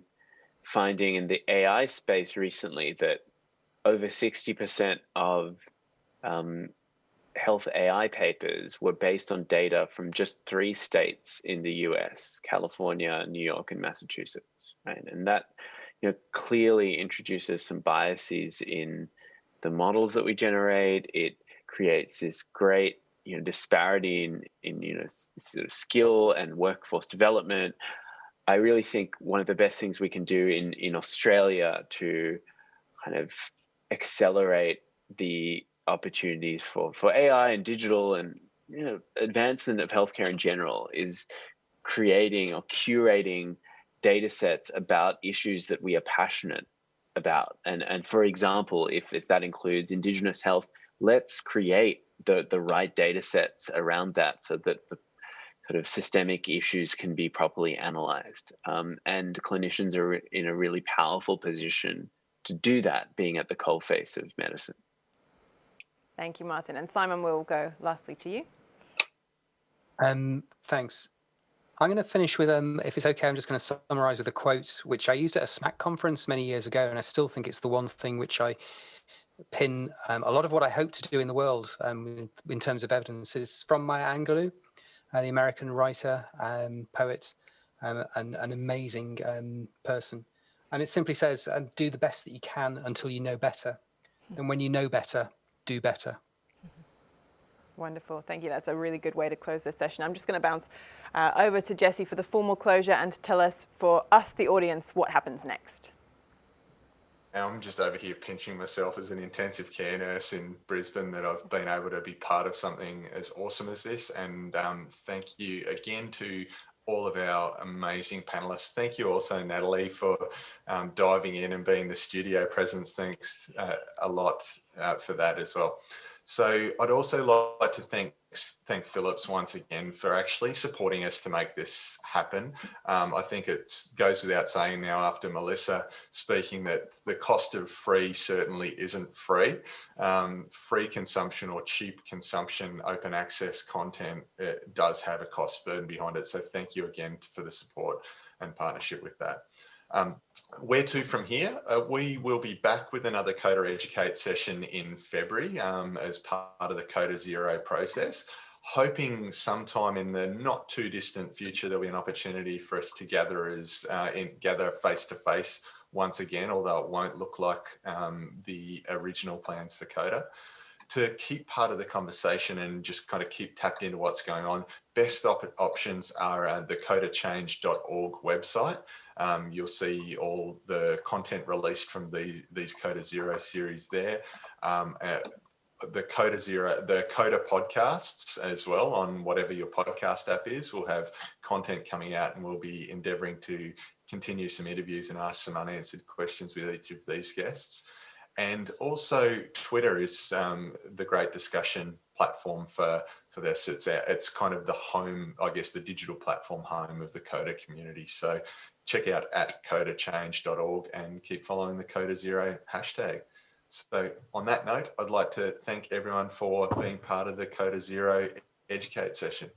finding in the AI space recently that over 60% of health AI papers were based on data from just 3 states in the US, California, New York, and Massachusetts, right? And that, you know, clearly introduces some biases in the models that we generate. It creates this great, you know, disparity in you know, sort of skill and workforce development. I really think one of the best things we can do in Australia to kind of accelerate the opportunities for AI and digital and, you know, advancement of healthcare in general is creating or curating data sets about issues that we are passionate about. And for example, if that includes Indigenous health, let's create the right data sets around that so that the sort of systemic issues can be properly analyzed. And clinicians are in a really powerful position to do that, being at the coalface of medicine. Thank you, Martin. And Simon, we'll go lastly to you. Thanks. I'm going to finish with, if it's okay, I'm just going to summarize with a quote, which I used at a SMAC conference many years ago, and I still think it's the one thing which I pin a lot of what I hope to do in the world in terms of evidence. Is from Maya Angelou, the American writer, poet, and an amazing person. And it simply says, do the best that you can until you know better. And when you know better, do better. Wonderful. Thank you. That's a really good way to close this session. I'm just going to bounce over to Jessie for the formal closure and to tell us, for us, the audience, what happens next. I'm just over here pinching myself as an intensive care nurse in Brisbane that I've been able to be part of something as awesome as this. And thank you again to all of our amazing panelists. Thank you also, Natalie, for diving in and being the studio presence. Thanks a lot for that as well. So I'd also like to thank Philips once again for actually supporting us to make this happen. I think it goes without saying now, after Melissa speaking, that the cost of free certainly isn't free. Free consumption or cheap consumption, open access content, it does have a cost burden behind it. So thank you again for the support and partnership with that. Where to from here? We will be back with another Coda Educate session in February as part of the Codazero process. Hoping sometime in the not too distant future there'll be an opportunity for us to gather gather face to face once again, although it won't look like the original plans for Coda. To keep part of the conversation and just kind of keep tapped into what's going on, best options are the codachange.org website. You'll see all the content released from these Codazero series there. The Coda podcasts as well, on whatever your podcast app is, will have content coming out, and we'll be endeavouring to continue some interviews and ask some unanswered questions with each of these guests. And also Twitter is the great discussion platform for this. It's kind of the home, I guess, the digital platform home of the Coda community. So check out @codachange.org and keep following the Codazero hashtag. So on that note, I'd like to thank everyone for being part of the Codazero Educate session.